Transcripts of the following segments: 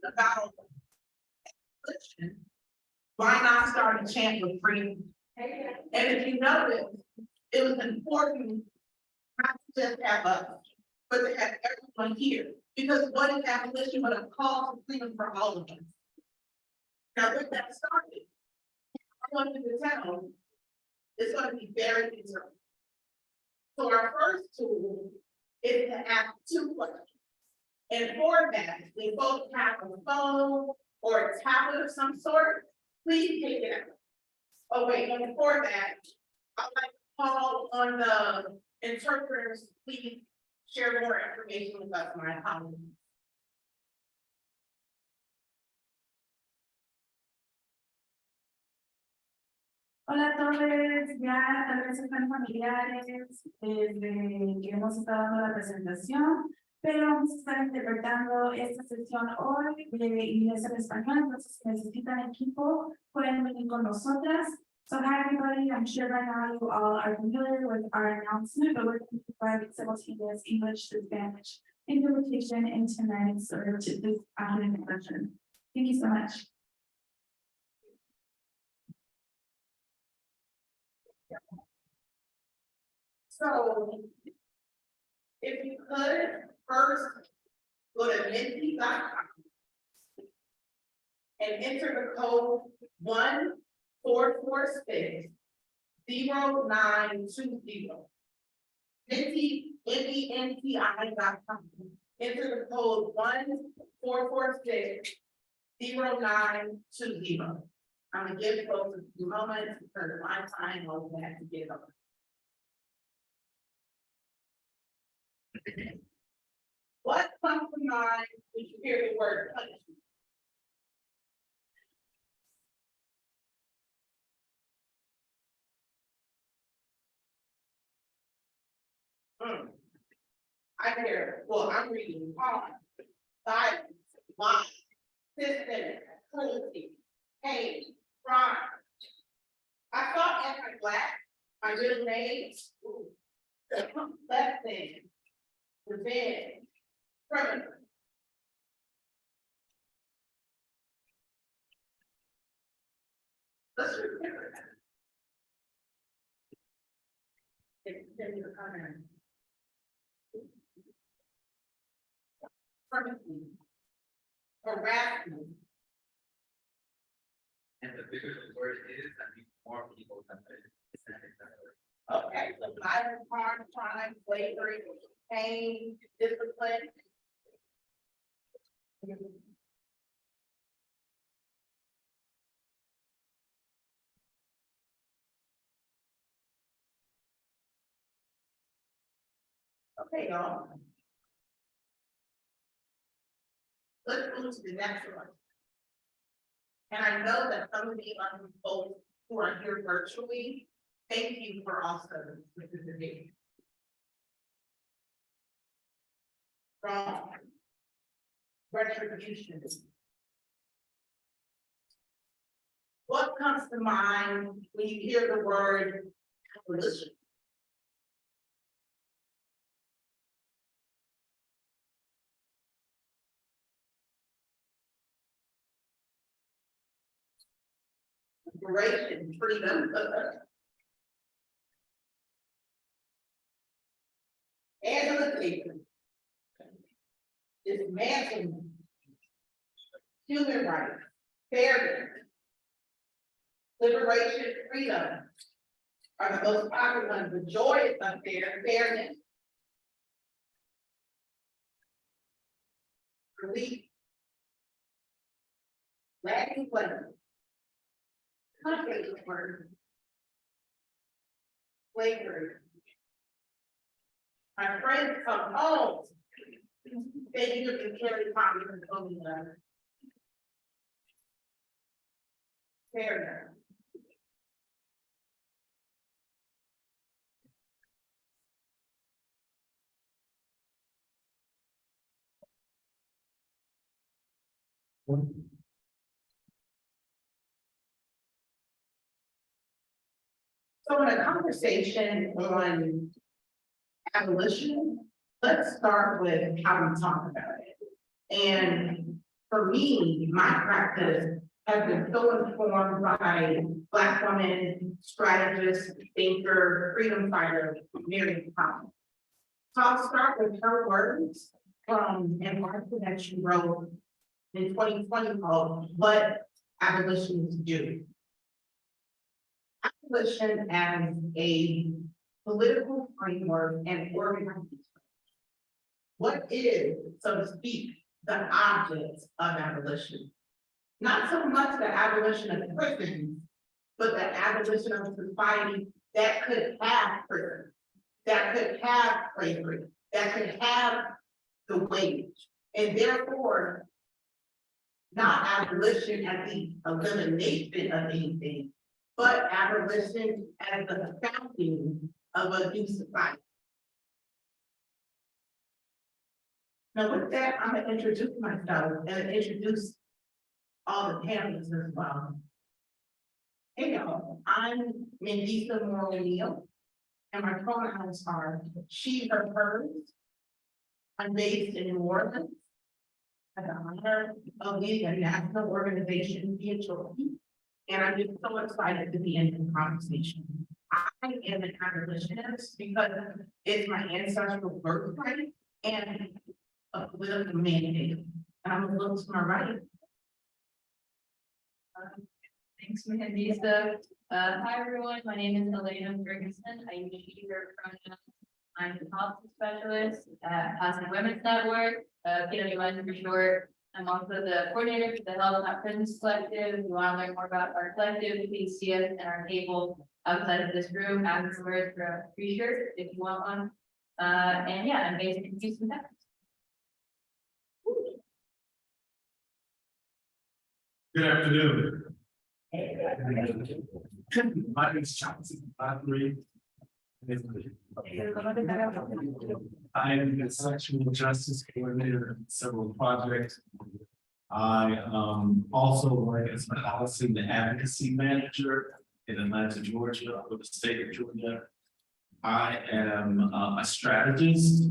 About abolition, why not start a chant with freedom? And if you notice, it was important not to just have us, but to have everyone here. Because what is abolition but a call for freedom for all of us? Now, with that started, I want you to tell it's going to be very conservative. So our first tool is to ask two questions. And for that, we both have a phone or a tablet of some sort, please take it out. Oh wait, and before that, I'd like to call on the interpreters, please share more information with us, my apologies. Hola a todos, ya tal vez están familiares desde que hemos estado dando la presentación, pero vamos a estar interpretando esta sesión hoy de inglés en español, entonces si necesitan equipo pueden venir con nosotras. So hi everybody, I'm sure by now you all are familiar with our announcement, but we're going to provide simultaneous English to Spanish interpretation in tonight's or to this afternoon session. Thank you so much. So, if you could first go to Mandisa.com and enter the code 1446-0920. Menti.com. Enter the code 1446-0920. I'm gonna give folks a few moments because my time will have to get over. What comes to mind when you hear the word punishment? I hear, well, I'm reading harm, violence, lying, systemic, cruelty, pain, crime. I thought anti-Black, my middle name, left thing, revenge, criminal. Let's remember that. Then the comment. Harassment. And the bigger the word is, I think more people have it. Okay, so violence, harm, crime, slavery, pain, discipline. Okay, y'all. Let's move to the next one. And I know that some of you folks who are here virtually, thank you for also participating. From retribution. What comes to mind when you hear the word abolition? Liberation, freedom, abolitionists, dismantling, human rights, fairness, liberation, freedom are the most popular ones. The joy is up there, fairness, relief, lasting pleasure. Slavery. My friends come home. They look and carry copies and only fairness. So in a conversation on abolition, let's start with how we talk about it. And for me, my practice has been so informed by Black woman, strategist, thinker, freedom fighter, Mariame Kaba. So I'll start with her words from an article that she wrote in 2020 called What Abolitionists Do. Abolition as a political framework and organizing. What is, so to speak, the object of abolition? Not so much the abolition of prisons, but the abolition of society that could have prison, that could have slavery, that could have the wage, and therefore not abolition as the elimination of anything, but abolition as the founding of a new society. Now with that, I'm gonna introduce myself and introduce all the panelists as well. Hey y'all, I'm Mandisa O'Neill, and my pronouns are she, her, hers. I'm based in New Orleans. I have the honor of leading a national organization via Chauncey, and I'm just so excited to be in this conversation. I am an abolitionist because it's my ancestral birthright and a political mandate. And I'm a little to my right. Thanks, Mandisa. Hi, everyone. My name is Elena Ferguson. I use she, her pronouns. I'm a policy specialist at Positive Women's Network, PWN for short. I'm also the coordinator for the Health Not Prisons Collective. If you want to learn more about our collective, please see us at our table outside of this room afterwards for a free shirt if you want one. And yeah, I'm based in Houston, Texas. Good afternoon. My name is Chauncey. I am the sexual justice coordinator in several projects. I also work as a policy and advocacy manager in Atlanta, Georgia, for the state of Georgia. I am a strategist.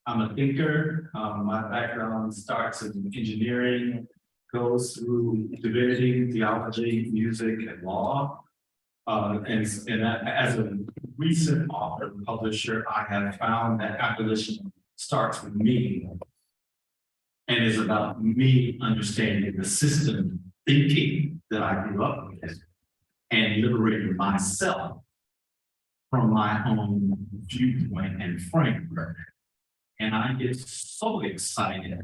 I'm a thinker. My background starts in engineering, goes through divinity, theology, music, and law. And as a recent author and publisher, I have found that abolition starts with me and is about me understanding the system thinking that I grew up with and liberating myself from my own viewpoint and framework. And I get so excited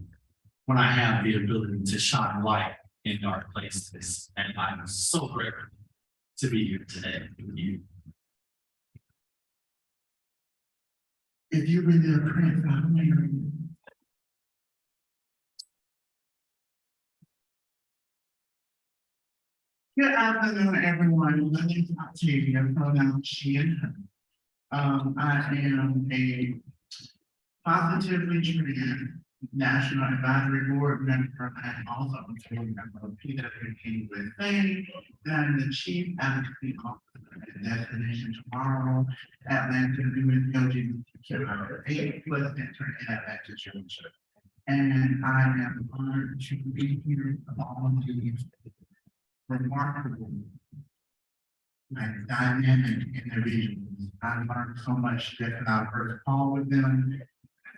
when I have the ability to shine light in dark places. And I'm so grateful to be here today with you. If you really are praying for me. Good afternoon, everyone. My name is Octavia, pronoun she and her. I am a positively treated National Advisory Board member and also a board member of PWP with fame. I'm the Chief Advocacy Officer at Destination Tomorrow, Atlanta Women's LGBTQ+, plus Center in Atlanta, Georgia. And I am honored to be here with all of these remarkable, dynamic individuals. I learned so much just in our first call with them.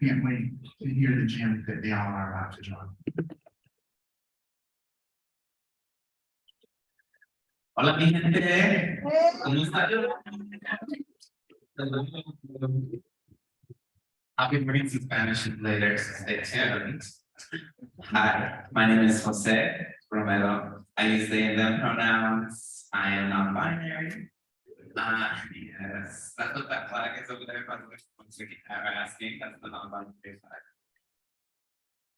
Can't wait to hear the gems that they all are about to join. Hola, mi gente. ¿Cómo están? I'll be bringing some Spanish later, so stay tuned. Hi, my name is José Romero. I use they and them pronouns. I am non-binary. Yes, that's what that flag is over there, by the way. Ever asking, that's the non-binary flag.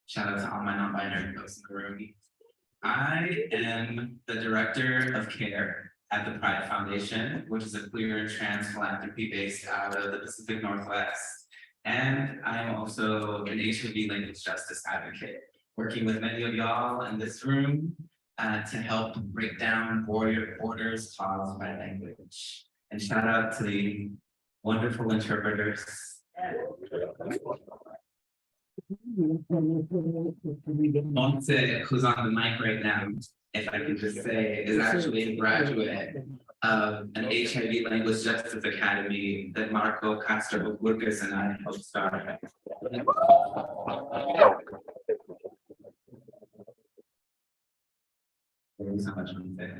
Shout out to all my non-binary folks in the room. I am the director of care at the Pride Foundation, which is a queer and trans philanthropy based out of the Pacific Northwest. And I am also an HIV language justice advocate, working with many of y'all in this room to help break down borders caused by language. And shout out to the wonderful interpreters. Chauncey, who's on the mic right now, if I can just say, is actually a graduate of an HIV Language Justice Academy that Marco Castro Burgess and I helped start. Thank you so much, Chauncey.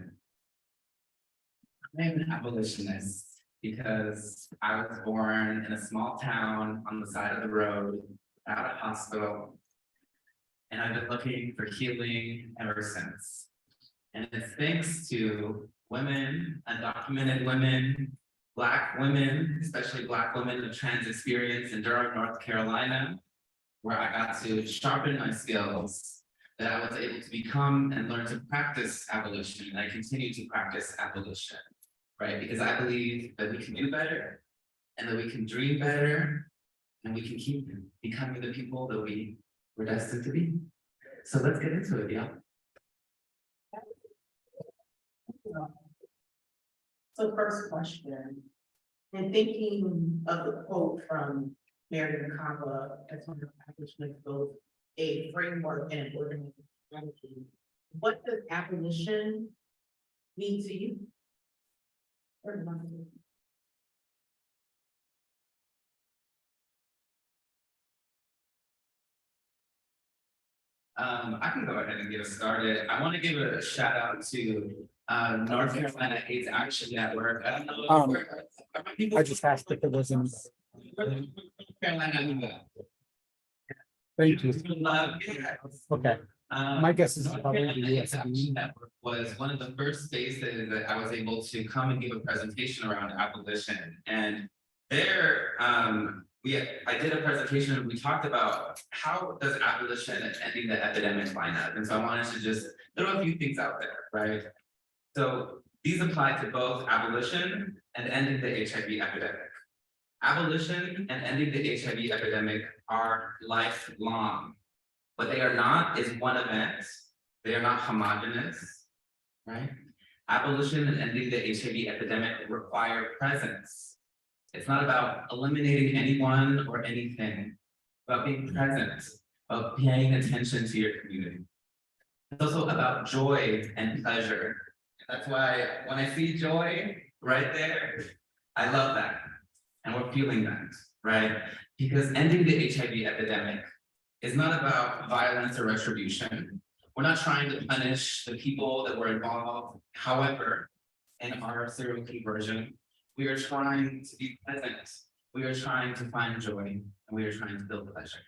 I'm an abolitionist because I was born in a small town on the side of the road, without a hospital. And I've been looking for healing ever since. And it's thanks to women, undocumented women, Black women, especially Black women of trans experience in Durham, North Carolina, where I got to sharpen my skills, that I was able to become and learn to practice abolition. And I continue to practice abolition, right? Because I believe that we can do better and that we can dream better and we can keep becoming the people that we were destined to be. So let's get into it, yeah. So first question, in thinking of the quote from Mariame Kaba, as one of the abolitionists goes, a framework and an organization strategy, what does abolition mean to you? I can go ahead and get us started. I want to give a shout out to North Carolina AIDS Action Network. I don't know. Are my people- I just asked if it was in. North Carolina. Thank you. Yeah. Okay, my guess is North probably the Carolina AIDS USB. Action Network was one of the first spaces that I was able to come and give a presentation around abolition. And there, I did a presentation and we talked about how does abolition and ending the epidemic line up. And so I wanted to just throw a few things out there, right? So these apply to both abolition and ending the HIV epidemic. Abolition and ending the HIV epidemic are lifelong. What they are not is one event. They are not homogeneous, right? Abolition and ending the HIV epidemic require presence. It's not about eliminating anyone or anything, it's about being present, about paying attention to your community. It's also about joy and pleasure. That's why when I see joy right there, I love that. And we're feeling that, right? Because ending the HIV epidemic is not about violence or retribution. We're not trying to punish the people that were involved. However, in our serial conversion, we are trying to be present. We are trying to find joy, and we are trying to build pleasure.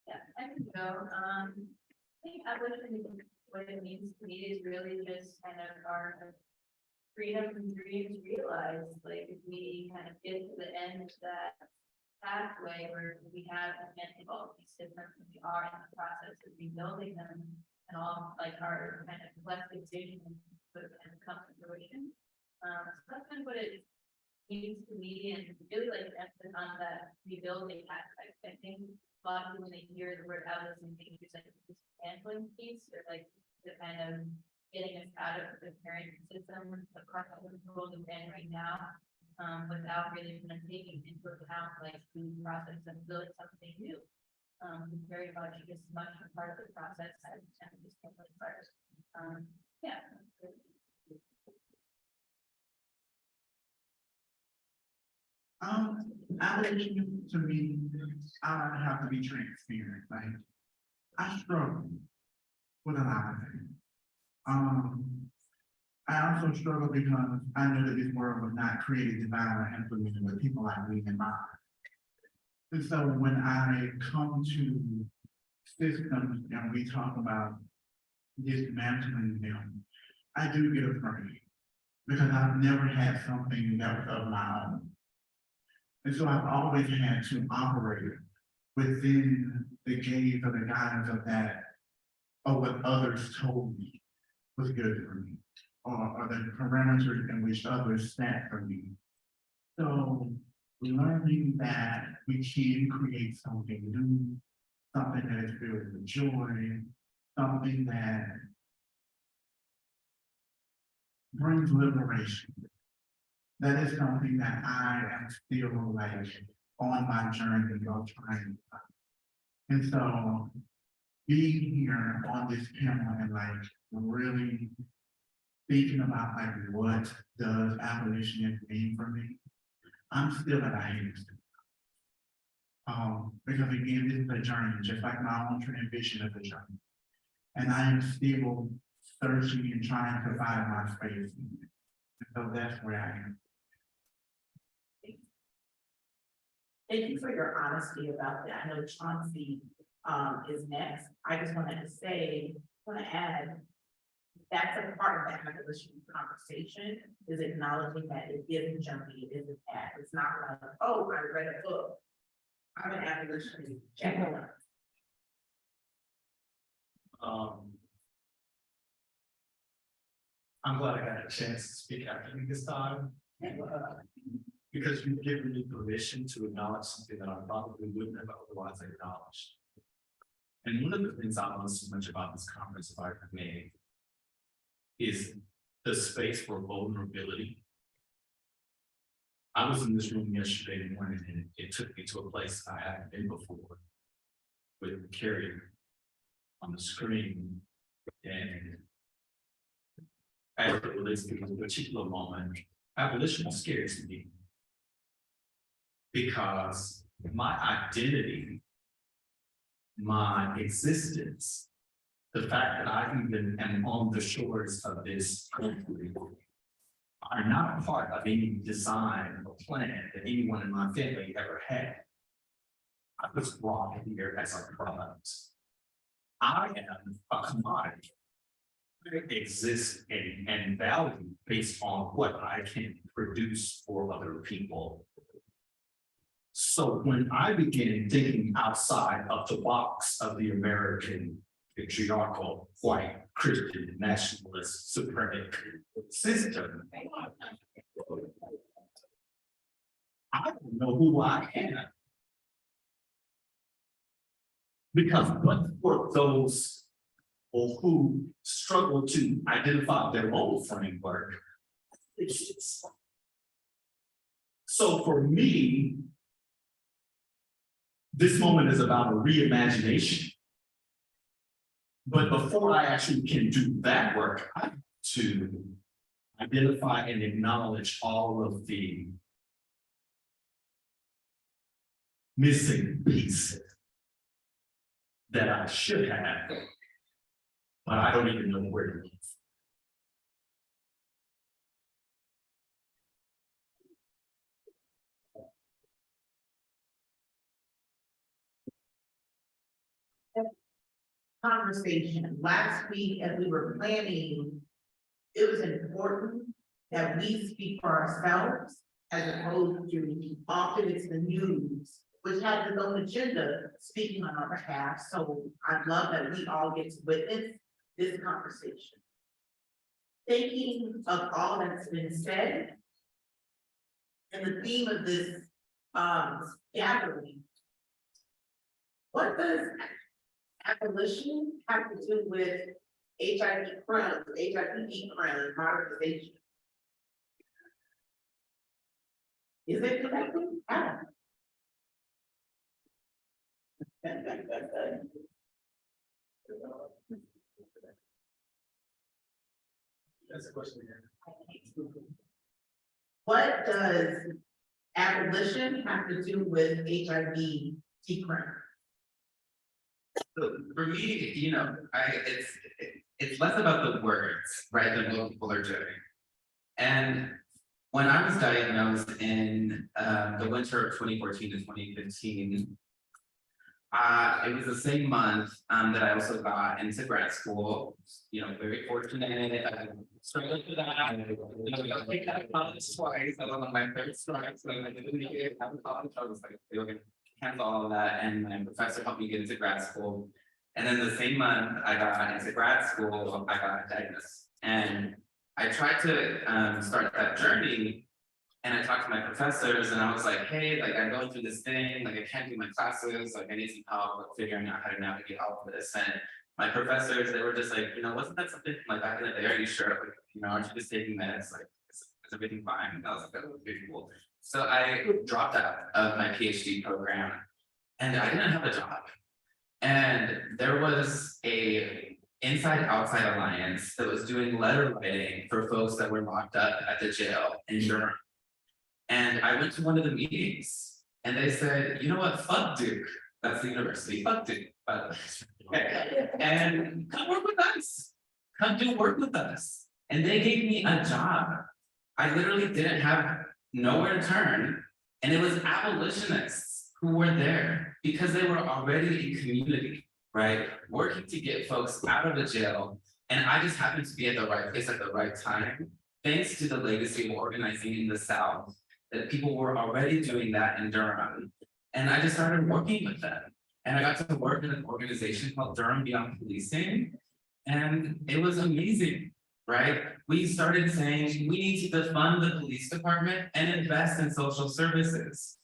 Yeah, I can go. I think abolition, what it means to me is really just kind of our freedom and dreams realized. Like if we kind of get to the end of that pathway where we have dismantled all of these systems and we are in the process of rebuilding them and all like our kind of collective vision would kind of come to fruition. So that's kind of what it means to me, and really like to emphasize on that rebuilding aspect. I think a lot of people when they hear the word abolition think it's like this dismantling piece or like the kind of getting us out of the current system across the world we're in right now, without really kind of taking into account like the process of building something new. Very much as much a part of the process as just first. Yeah. Abolition to me, I have to be transparent, like, I struggle with a lot of things. I also struggle because I know that this world was not created, designed, or implemented with people like me in mind. And so when I come to systems and we talk about dismantling them, I do get afraid because I've never had something that was of my own. And so I've always had to operate within the gaze or the guidance of that, of what others told me was good for me, or the parameters in which others set for me. So learning that we can create something new, something that is filled with joy, something that brings liberation. That is something that I am still like on my journey of trying. And so being here on this panel and like really thinking about like what does abolitionism mean for me, I'm still at a hiatus. Because again, this is a journey, just like my own transition is a journey. And I am still searching and trying to find my space. And so that's where I am. Thank you for your honesty about that. I know Chauncey is next. I just wanted to say, want to add, that's a part of the abolition conversation, is acknowledging that it isn't jumpy, it isn't that. It's not like, oh, I read a book, I'm an abolitionist, check it out. I'm glad I got a chance to speak after you this time. Because you've given me permission to acknowledge something that I probably wouldn't have otherwise acknowledged. And one of the things I love so much about this conference, if I may, is the space for vulnerability. I was in this room yesterday morning and it took me to a place I hadn't been before with Carrie on the screen. And as it relates to this particular moment, abolition scares me because my identity, my existence, the fact that I even am on the shores of this country are not part of any design or plan that anyone in my family ever had. I was brought here as a product. I am a commodity. I exist and value based on what I can produce for other people. So when I began thinking outside of the box of the American patriarchal, white, Christian, nationalist, suprematic system, I don't know who I am. Because but for those or who struggle to identify their own framework, so for me, this moment is about a reimagination. But before I actually can do that work, I have to identify and acknowledge all of the missing pieces that I should have, but I don't even know where to look. Conversation last week as we were planning, it was important that we speak for ourselves as opposed to often it's the news, which has its own agenda speaking on our behalf. So I love that we all get to witness this conversation. Thinking of all that's been said and the theme of this gathering, what does abolition have to do with HIV crimes, HIV crimes, modernization? Is it connected? I don't know. That's a question again. What does abolition have to do with HIV crime? So for me, you know, it's less about the words, right, than what people are doing. And when I was diagnosed in the winter of 2014 to 2015, it was the same month that I also got into grad school. You know, very fortunate. I struggled with that. I got kicked out of college twice. I was on my third strike, so I didn't get out of college. I was like, okay, cancel all of that. And my professor helped me get into grad school. And then the same month I got into grad school, I got diagnosed. And I tried to start that journey. And I talked to my professors and I was like, hey, like I'm going through this thing, like I can't do my classes, like I need some help with figuring out how to navigate all of this. And my professors, they were just like, wasn't that something from like back in the day? Are you sure? Like, aren't you just taking meds? Like, is everything fine? And I was like, that would be cool. So I dropped out of my PhD program and I didn't have a job. And there was a inside-outside alliance that was doing letter writing for folks that were locked up at the jail in Durham. And I went to one of the meetings and they said, you know what, fuck Duke. That's the university, fuck Duke. And come work with us. Come do work with us. And they gave me a job. I literally didn't have nowhere to turn. And it was abolitionists who were there because they were already in community, right? Working to get folks out of the jail. And I just happened to be at the right place at the right time, thanks to the legacy of organizing in the South, that people were already doing that in Durham. And I just started working with them. And I got to work in an organization called Durham Beyond Policing. And it was amazing, right? We started saying we need to defund the police department and invest in social services.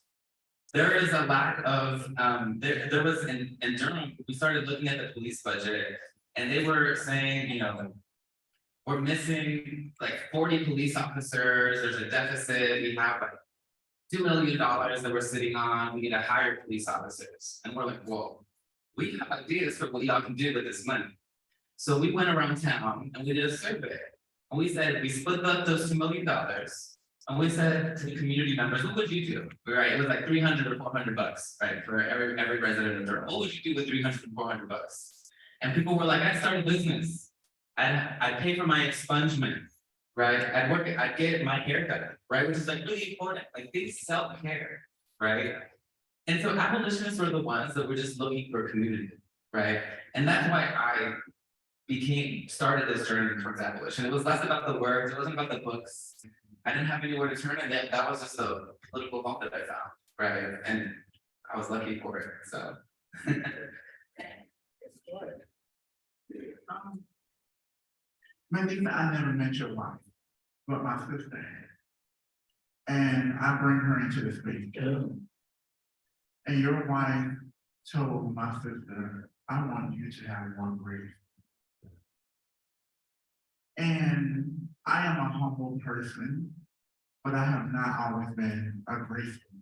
There is a lack of, there was in Durham, we started looking at the police budget and they were saying, we're missing like 40 police officers, there's a deficit, we have like $2 million that we're sitting on, we need to hire police officers. And we're like, whoa, we have ideas for what y'all can do with this money. So we went around town and we did a survey. And we said, we split up those $2 million. And we said to the community members, what would you do? Right, it was like 300 or 400 bucks, right? For every resident of Durham. What would you do with 300 and 400 bucks? And people were like, I'd start a business. I'd pay for my expungement. Right, I'd get my hair cut, right, which is like really important, like they self-care, right? And so abolitionists were the ones that were just looking for community, right? And that's why I started this journey towards abolition. It was less about the words, it wasn't about the books. I didn't have anywhere to turn, and that was just a political bump that I found, right? And I was lucky for it, so. Mandisa, I never met your wife, but my sister had. And I bring her into the space. And your wife told my sister, I want you to have one grave. And I am a humble person, but I have not always been a graceful.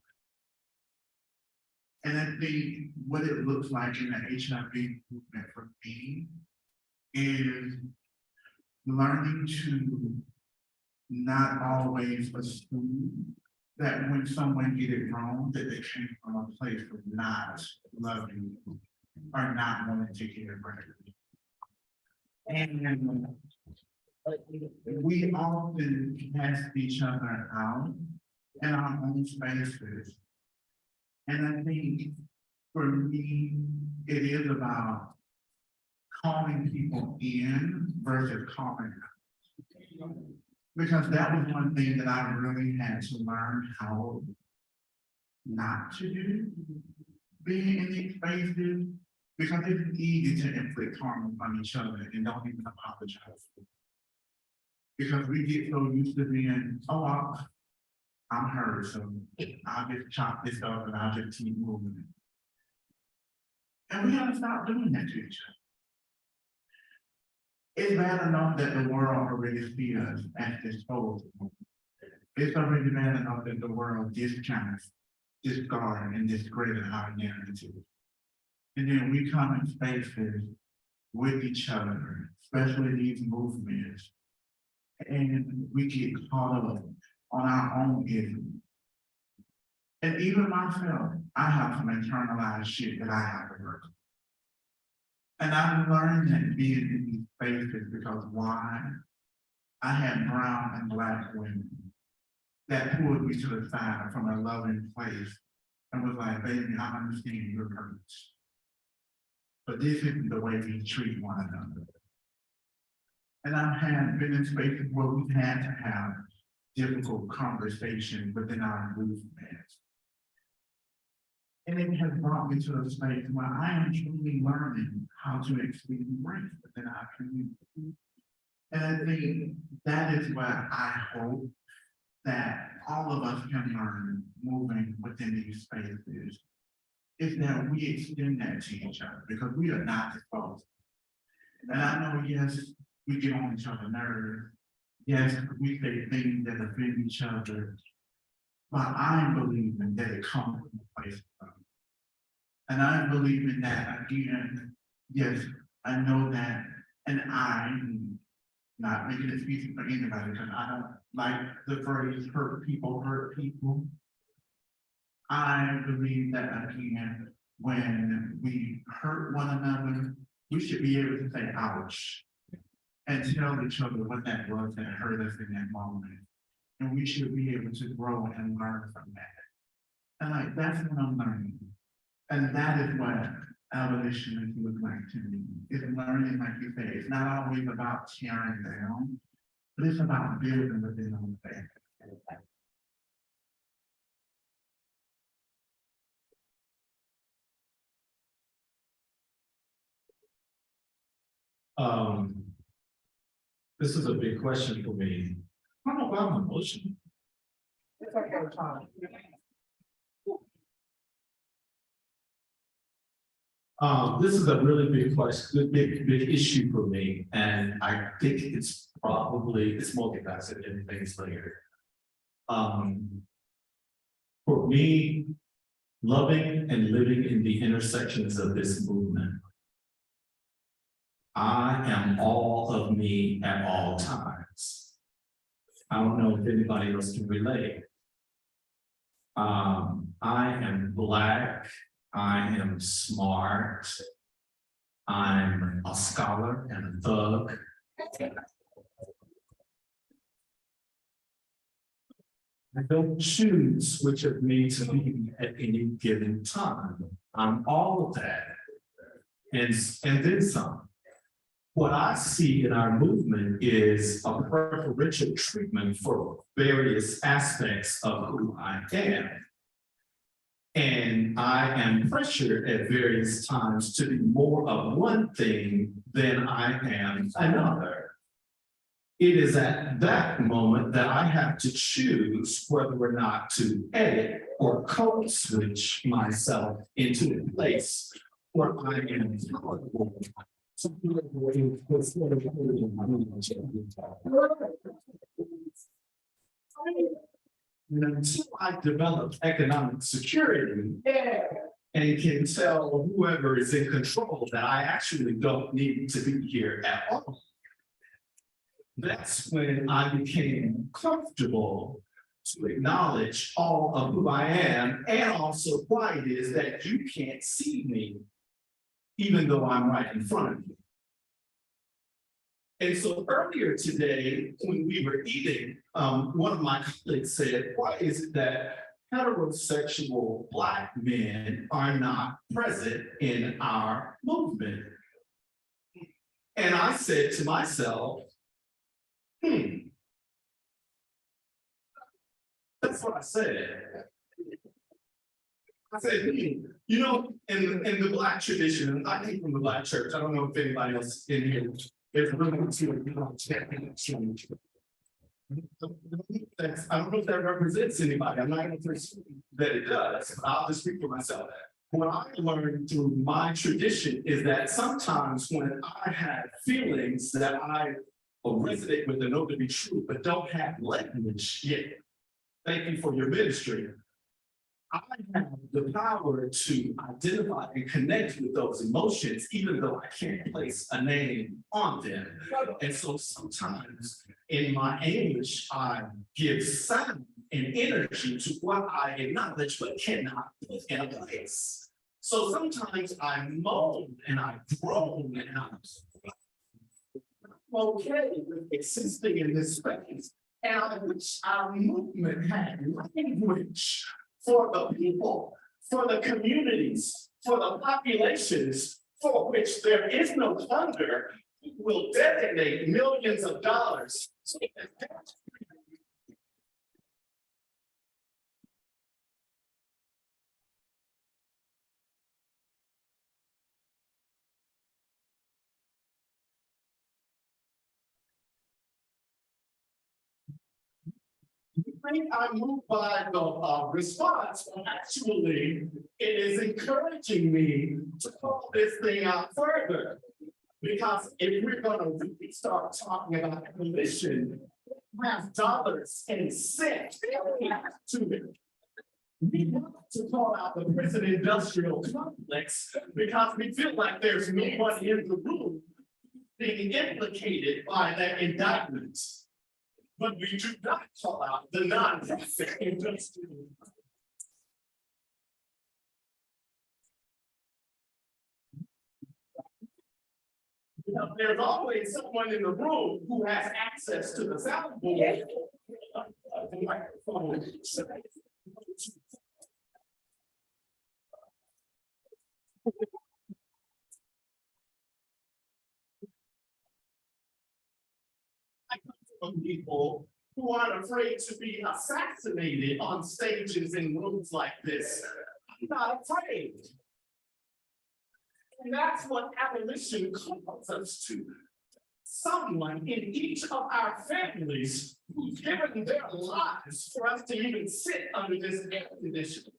And I think what it looks like in the HIV movement for me is learning to not always assume that when someone get it wrong, that they came from a place of not loving you or not wanting to get it right. And we often cast each other out in our own spaces. And I think for me, it is about calling people in versus calling out. Because that was one thing that I really had to learn how not to do, being in these spaces, because it's easy to inflict harm on each other and don't even apologize. Because we get so used to being, oh, I'm hurt, so I'll just chop this up and I'll just keep moving. And we gotta stop doing that to each other. It's bad enough that the world already sees us as disposable. It's already bad enough that the world discounts, discard, and discredit our narrative. And then we come in spaces with each other, especially these movements, and we get caught up on our own isms. And even myself, I have some internalized shit that I have to work on. And I've learned that being in these spaces because why? I had brown and Black women that pulled me to the side from a loving place and was like, baby, I understand your hurts. But this isn't the way we treat one another. And I've been in spaces where we've had to have difficult conversations within our movements. And it has brought me to a space where I am truly learning how to experience grace within our community. And I think that is what I hope that all of us can learn moving within these spaces, is that we extend that to each other because we are not disposable. And I know, yes, we get on each other's nerves. Yes, we say things that offend each other. But I'm believing that it comes from a place of love. And I'm believing that again, yes, I know that, and I'm not making it easy for anybody, because I don't like the phrase hurt people hurt people. I believe that again, when we hurt one another, we should be able to say ouch. And tell each other what that was that hurt us in that moment. And we should be able to grow and learn from that. And like, that's what I'm learning. And that is what abolition look like to me. It's learning, like you say, it's not always about tearing down, but it's about building within our faith. This is a big question for me. I don't know about my emotion. It's okay, Tom. This is a really big question, big issue for me, and I think it's multifaceted in things later. For me, loving and living in the intersections of this movement, I am all of me at all times. I don't know if anybody else can relate. I am Black, I am smart, I'm a scholar and a thug. I don't choose which of me to be at any given time. I'm all of that, and then some. What I see in our movement is a preferential treatment for various aspects of who I am. And I am pressured at various times to be more of one thing than I am another. It is at that moment that I have to choose whether or not to edit or code switch myself into a place where I am comfortable. And until I develop economic security and can tell whoever is in control that I actually don't need to be here at all, that's when I became comfortable to acknowledge all of who I am and also why it is that you can't see me, even though I'm right in front of you. And so earlier today, when we were eating, one of my colleagues said, why is it that heterosexual Black men are not present in our movement? And I said to myself, that's what I said. I said, you know, in the Black tradition, I came from the Black church. I don't know if anybody else in here is really into I don't know if that represents anybody. I'm not going to assume that it does, but I'll just speak for myself. What I learned through my tradition is that sometimes when I have feelings that I resonate with and know to be true, but don't have language yet. Thank you for your ministry. I have the power to identify and connect with those emotions, even though I can't place a name on them. And so sometimes in my anguish, I give sound and energy to what I acknowledge, but cannot put in a place. So sometimes I moan and I groan and I'm okay with existing in this space. And I wish our movement had language for the people, for the communities, for the populations for which there is no funder, who will designate millions of dollars. I move by the response, but actually, it is encouraging me to call this thing out further. Because if we're gonna really start talking about abolition, we have dollars and cents to it. We want to call out the prison industrial complex because we feel like there's no one in the room being implicated by that indictment. But we do not call out the non-profit industry. You know, there's always someone in the room who has access to the soundboard. The microphone. Of people who aren't afraid to be assassinated on stages in rooms like this. I'm not afraid. And that's what abolition calls us to. Someone in each of our families who's given their lives for us to even sit under this air conditioning.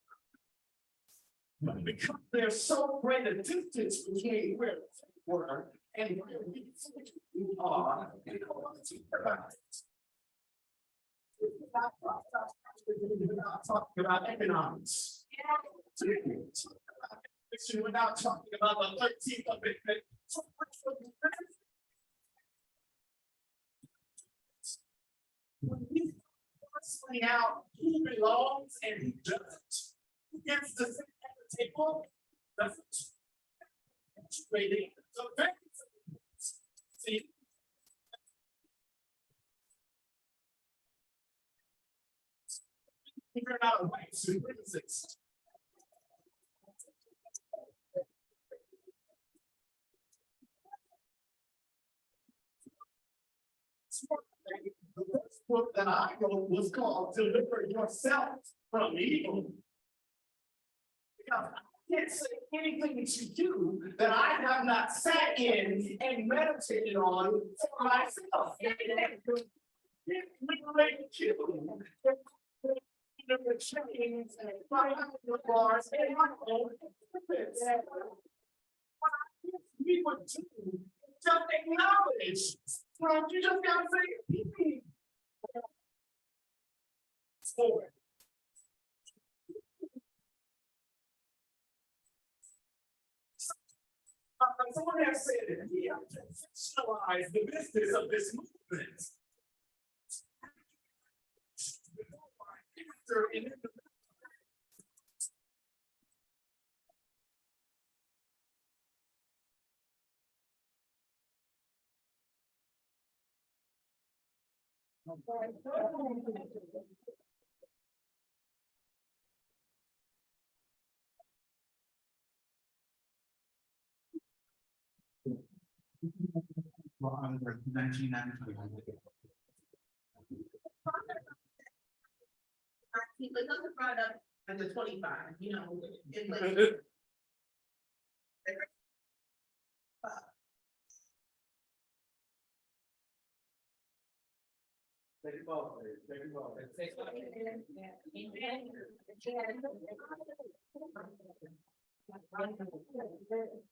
But because there's so great a distance between where we were and where we are, we don't want to talk about it. We're not talking about economics. We're not talking about the 13th Amendment. When we parceling out who belongs and who doesn't, who gets to sit at the table, doesn't. See. Figure out a white supremacist. The first book that I wrote was called Deliver Yourself from Evil. Because I can't say anything to you that I have not sat in and meditated on for myself. The chains and the bars and my own purpose. What I wish we would do, just acknowledge. Well, you just gotta say, pee-pee. Forward. Someone has said that we have to fictionalize the business of this movement. Well, I was 1995. But nothing brought up at the 25, you know, it was.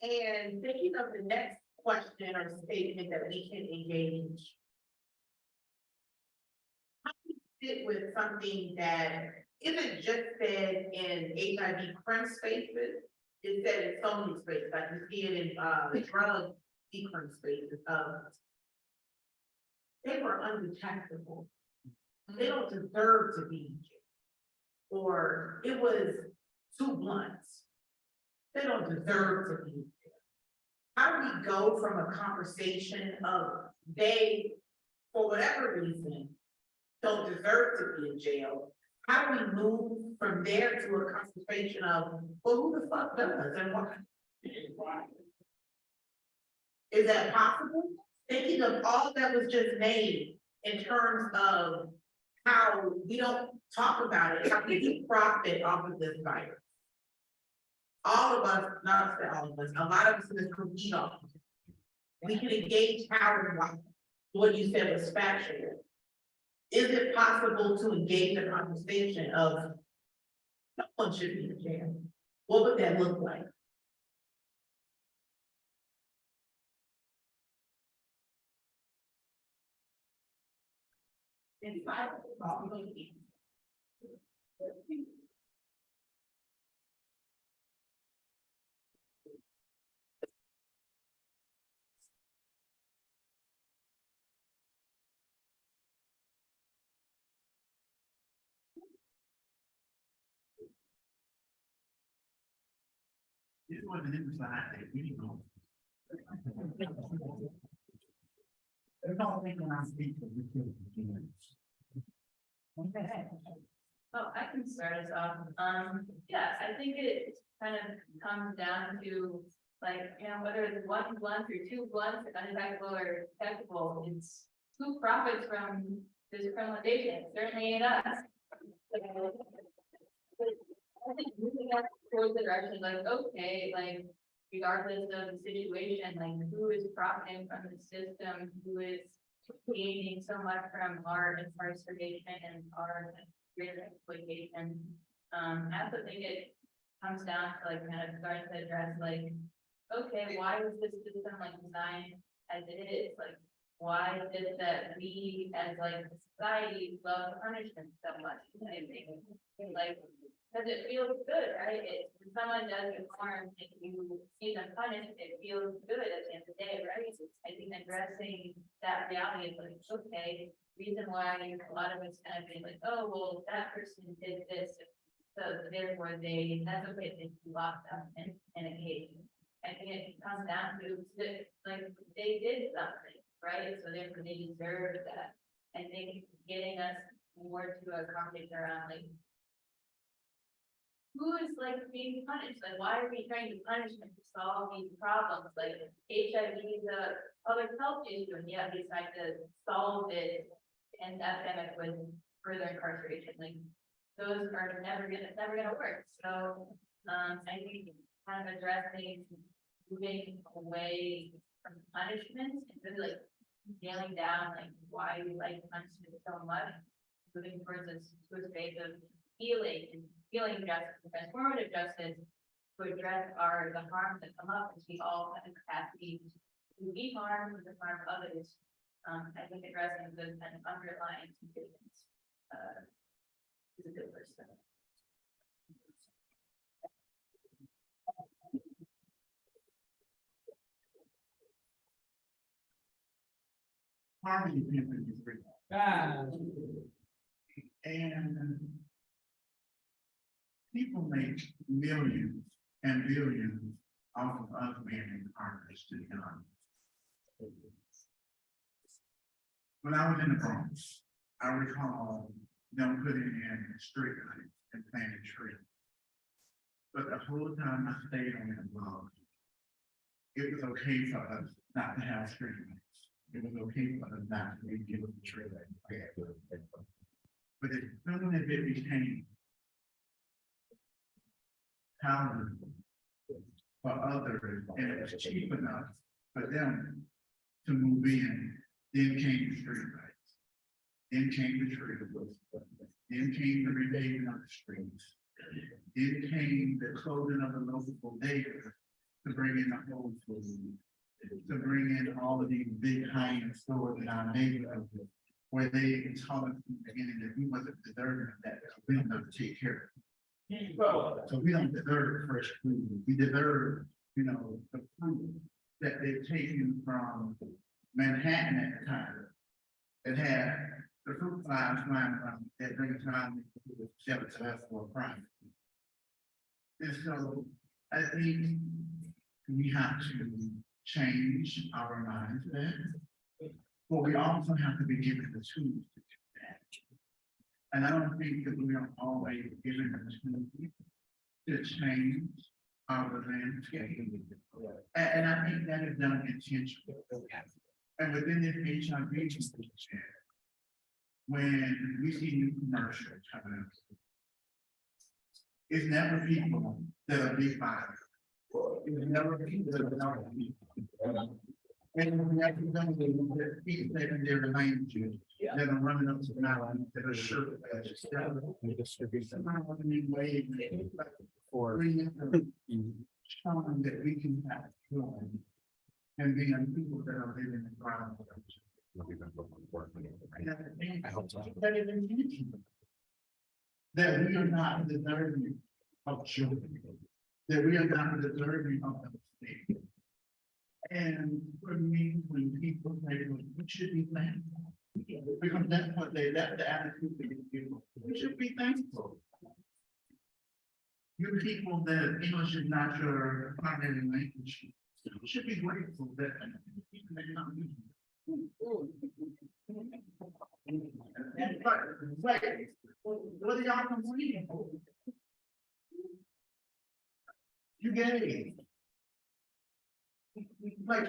And thinking of the next question or statement that we can engage. How do you sit with something that isn't just said in HIV crime spaces, it's said in so many spaces, like you see it in drug crime spaces. They were undetectable. They don't deserve to be in jail. Or it was 2 blunts. They don't deserve to be in jail. How do we go from a conversation of they, for whatever reason, don't deserve to be in jail? How do we move from there to a conversation of, well, who the fuck does and why? Is that possible? Thinking of all that was just made in terms of how we don't talk about it, how we profit off of this virus. All of us, not all of us, a lot of us in this room eat off of it. We can engage how and why. What you said was factual. Is it possible to engage a conversation of no one should be in jail? What would that look like? in spite of all the things. It wasn't inside that we know. There's no thinking I speak for the kids. Oh, I can start us off. Yeah, I think it kind of comes down to like, you know, whether it's one blunt or two blunts, undetectable or detectable, it's who profits from this criminalization? It certainly ain't us. I think moving us towards the direction like, okay, like regardless of the situation, like who is profiting from the system, who is gaining so much from our incarceration and our greater exploitation. I also think it comes down to like kind of starting to address like, okay, why is this system like designed as it is? Like, why is it that we as like a society love punishment so much? I think like, because it feels good, right? When someone does you harm and you see them punished, it feels good at the end of the day, right? I think addressing that reality is like, okay, reason why a lot of us kind of been like, oh, well, that person did this, so therefore that's okay, they locked up in a cage. I think it comes down to like they did something, right? So therefore they deserve that. I think getting us more to a conversation around like, who is like being punished? Like, why are we trying to punish them to solve these problems? Like HIV is a public health issue, and yet we try to solve it and epidemic with further incarceration. Like those are never gonna work. So I think kind of addressing moving away from punishment and really like nailing down like why we like punishment so much, moving towards a space of healing and healing justice and transformative justice to address the harms that come up, as we all have the capacity to be harmed and to harm others. I think addressing those kind of underlying conditions is a good first step. Harmony pimping is real. And people make millions and billions off of us being incarcerated, to be honest. When I was in the Bronx, I recall them putting in street lights and planting trees. But the whole time I stayed on that block, it was okay for us not to have street lights. It was okay for us not to be given the tree lights. But as soon as it became palatable for others, and it was cheap enough for them to move in, then came the street lights. Then came the tree lights. Then came the repaving of the streets. Then came the closing of the local bodegas to bring in the whole food, to bring in all of these big high-end stores in our neighborhood, where they told us in the beginning that we wasn't deserving of that, because we don't have to take care of it. So we don't deserve fresh food. We deserve, you know, the fruit that they've taken from Manhattan at the time, that had the fruit flies flying around that bring time to sell it to us for a price. And so I think we have to change our mindset, but we also have to be given the tools to do that. And I don't think that we are always given the tools to change our landscape. And I think that is done intentionally. And within this HIV situation, when we see new commercials coming up, it's never people that are big buyers. It's never people that are not people. And we have to know that people secondary languages that are running up to the mountain that are sure that it's somehow in a way for showing that we can have fun and being people that are living in ground. I hope so. That we are not deserving of children, that we are not deserving of the state. And for me, when people say, well, we should be thankful, because that's what that's the attitude they give. We should be thankful. You people that English is not your primary language, you should be grateful that they're not using it. But wait, what are y'all complaining for? You gay. Like,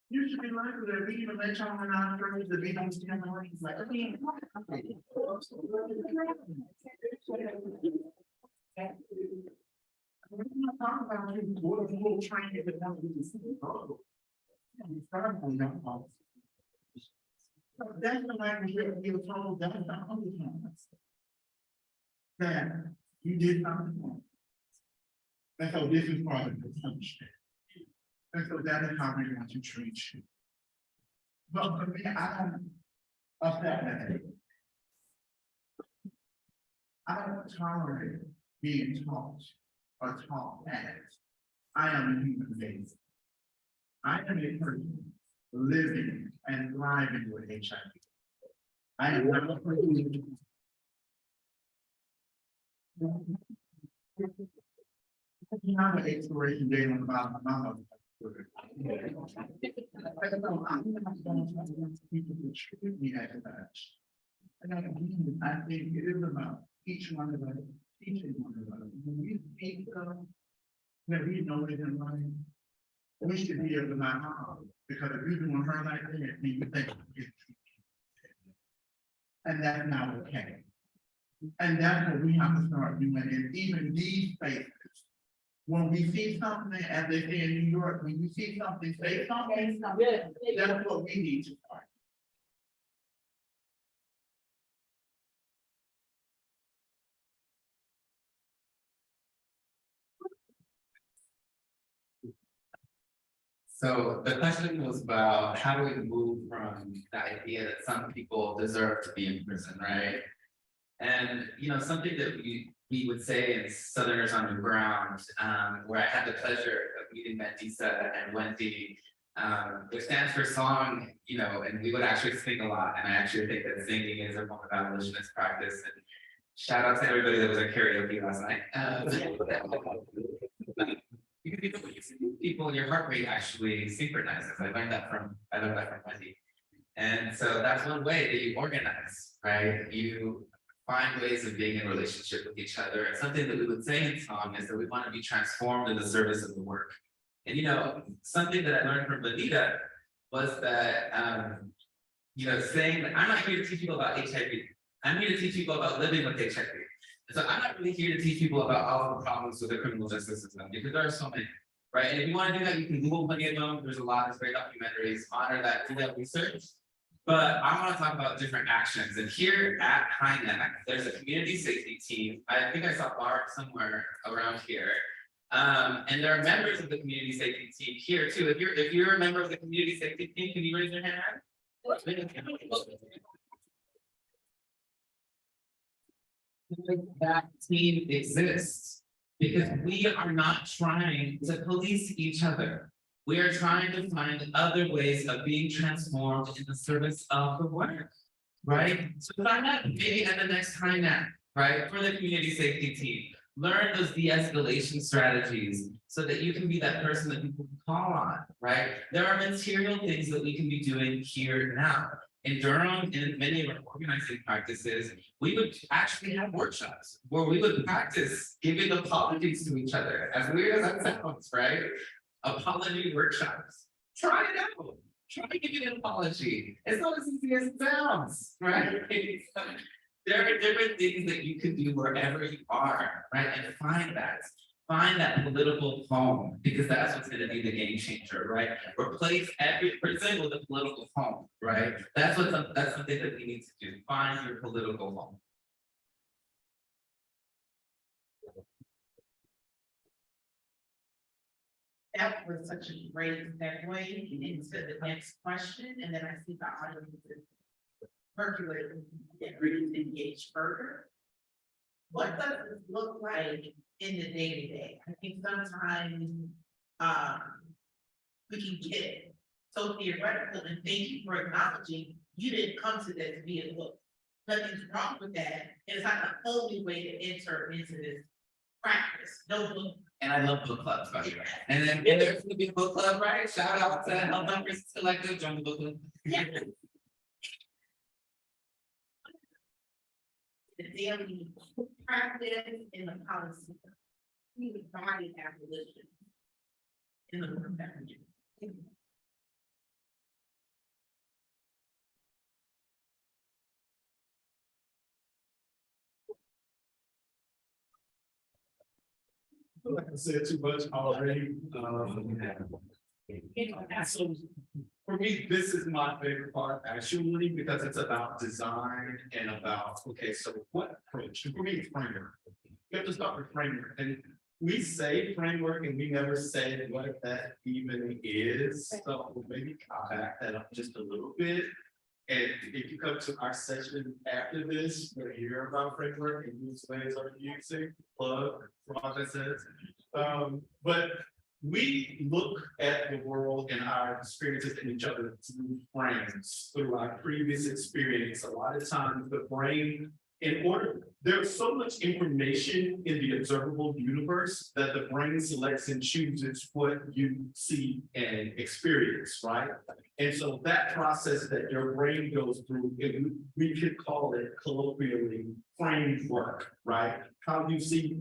you should be like that, we even let y'all in our church that we don't stand on, it's like, I mean. We're not talking about you, what are you trying to get down to the city? That's the language that we were told, that's the only time. That you did something wrong. And so this is part of the punishment. And so that is how we want to treat you. But for me, I don't accept that. I don't tolerate being taught or taught as I am a human being. I am a person living and thriving with HIV. I am not a person. You have an expiration date on about my mama. I don't know, I'm not going to people to treat me as that. And I think it is about each one of us, teaching one of us. When we speak that we know it in life, we should be able to not harm, because if you're doing her like that, then you think it's. And that's not okay. And that's what we have to start doing, and even these spaces. When we see something, as they say in New York, when you see something, say something, that's what we need to start. So the question was about how do we move from the idea that some people deserve to be in prison, right? And, something that we would say in Southerners Underground, where I had the pleasure of meeting Mandisa and Wendy, which stands for song, and we would actually sing a lot. And I actually think that singing is a form of abolitionist practice. And shout out to everybody that was at karaoke last night. People in your heart rate actually synchronizes. I learned that from Wendy. And so that's one way that you organize, right? You find ways of being in relationship with each other. And something that we would say in song is that we want to be transformed in the service of the work. And something that I learned from Benita was that saying that I'm not here to teach people about HIV. I'm here to teach people about living with HIV. And so I'm not really here to teach people about all the problems with the criminal justice system, because there are so many, right? And if you want to do that, you can Google plenty of them. There's a lot of great documentaries, honor that, do that research. But I want to talk about different actions. And here at HINAC, there's a community safety team. I think I saw Bart somewhere around here. And there are members of the community safety team here too. If you're a member of the community safety team, can you raise your hand? That team exists because we are not trying to police each other. We are trying to find other ways of being transformed in the service of the work, right? So find out maybe at the next HINAC, right, for the community safety team, learn those de-escalation strategies so that you can be that person that people can call on, right? There are material things that we can be doing here now. In Durham, in many of our organizing practices, we would actually have workshops where we would practice giving apologies to each other, as weird as that sounds, right? Apology workshops. Try it out. Try giving an apology. It's not as easy as it sounds, right? There are different things that you can do wherever you are, right? And find that political home, because that's what's going to be the game changer, right? Replace every prison with a political home, right? That's something that we need to do. Find your political home. That was such a great segue into the next question, and then I see the audience is percolating and ready to engage further. What does this look like in the day-to-day? I think sometimes, we can get so theoretical, and thank you for acknowledging you didn't come to this via book. Nothing's wrong with that, and it's not the only way to enter into this practice, no book. And I love book clubs, by the way. And then, and there's gonna be a book club, right? Shout out to Health Numbers Collective, join the book club. Yeah. The daily practice in the policy. We body abolition. In the work that we do. I feel like I said too much already. So for me, this is my favorite part actually, because it's about design and about, okay, so what approach? For me, it's framework. You have to start with framework, and we say framework and we never say what that even is. So maybe I'll back that up just a little bit. And if you come to our session after this, we'll hear about framework and use ways of using, plug, processes. But we look at the world and our experiences in each other through frames, through our previous experience. A lot of times the brain, there's so much information in the observable universe that the brain selects and chooses what you see and experience, right? And so that process that your brain goes through, we could call it colloquially framework, right? How you see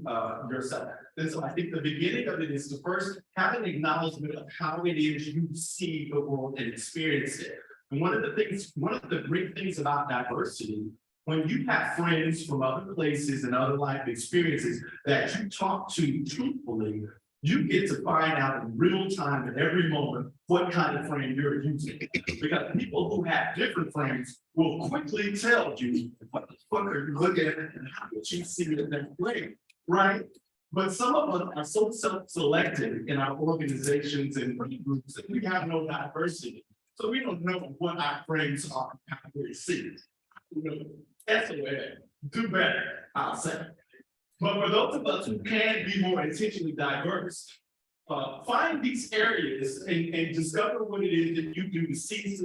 yourself. And so I think the beginning of it is to first have an acknowledgement of how it is you see the world and experience it. And one of the great things about diversity, when you have friends from other places and other life experiences that you talk to truthfully, you get to find out in real time at every moment what kind of frame you're using. Because people who have different frames will quickly tell you what the fuck are you looking at and how would you see it in that way, right? But some of us are so self-selected in our organizations and groups that we have no diversity. So we don't know what our frames are, how we see it. You know, that's the way do better, I'll say. But for those of us who can be more intentionally diverse, find these areas and discover what it is that you do to see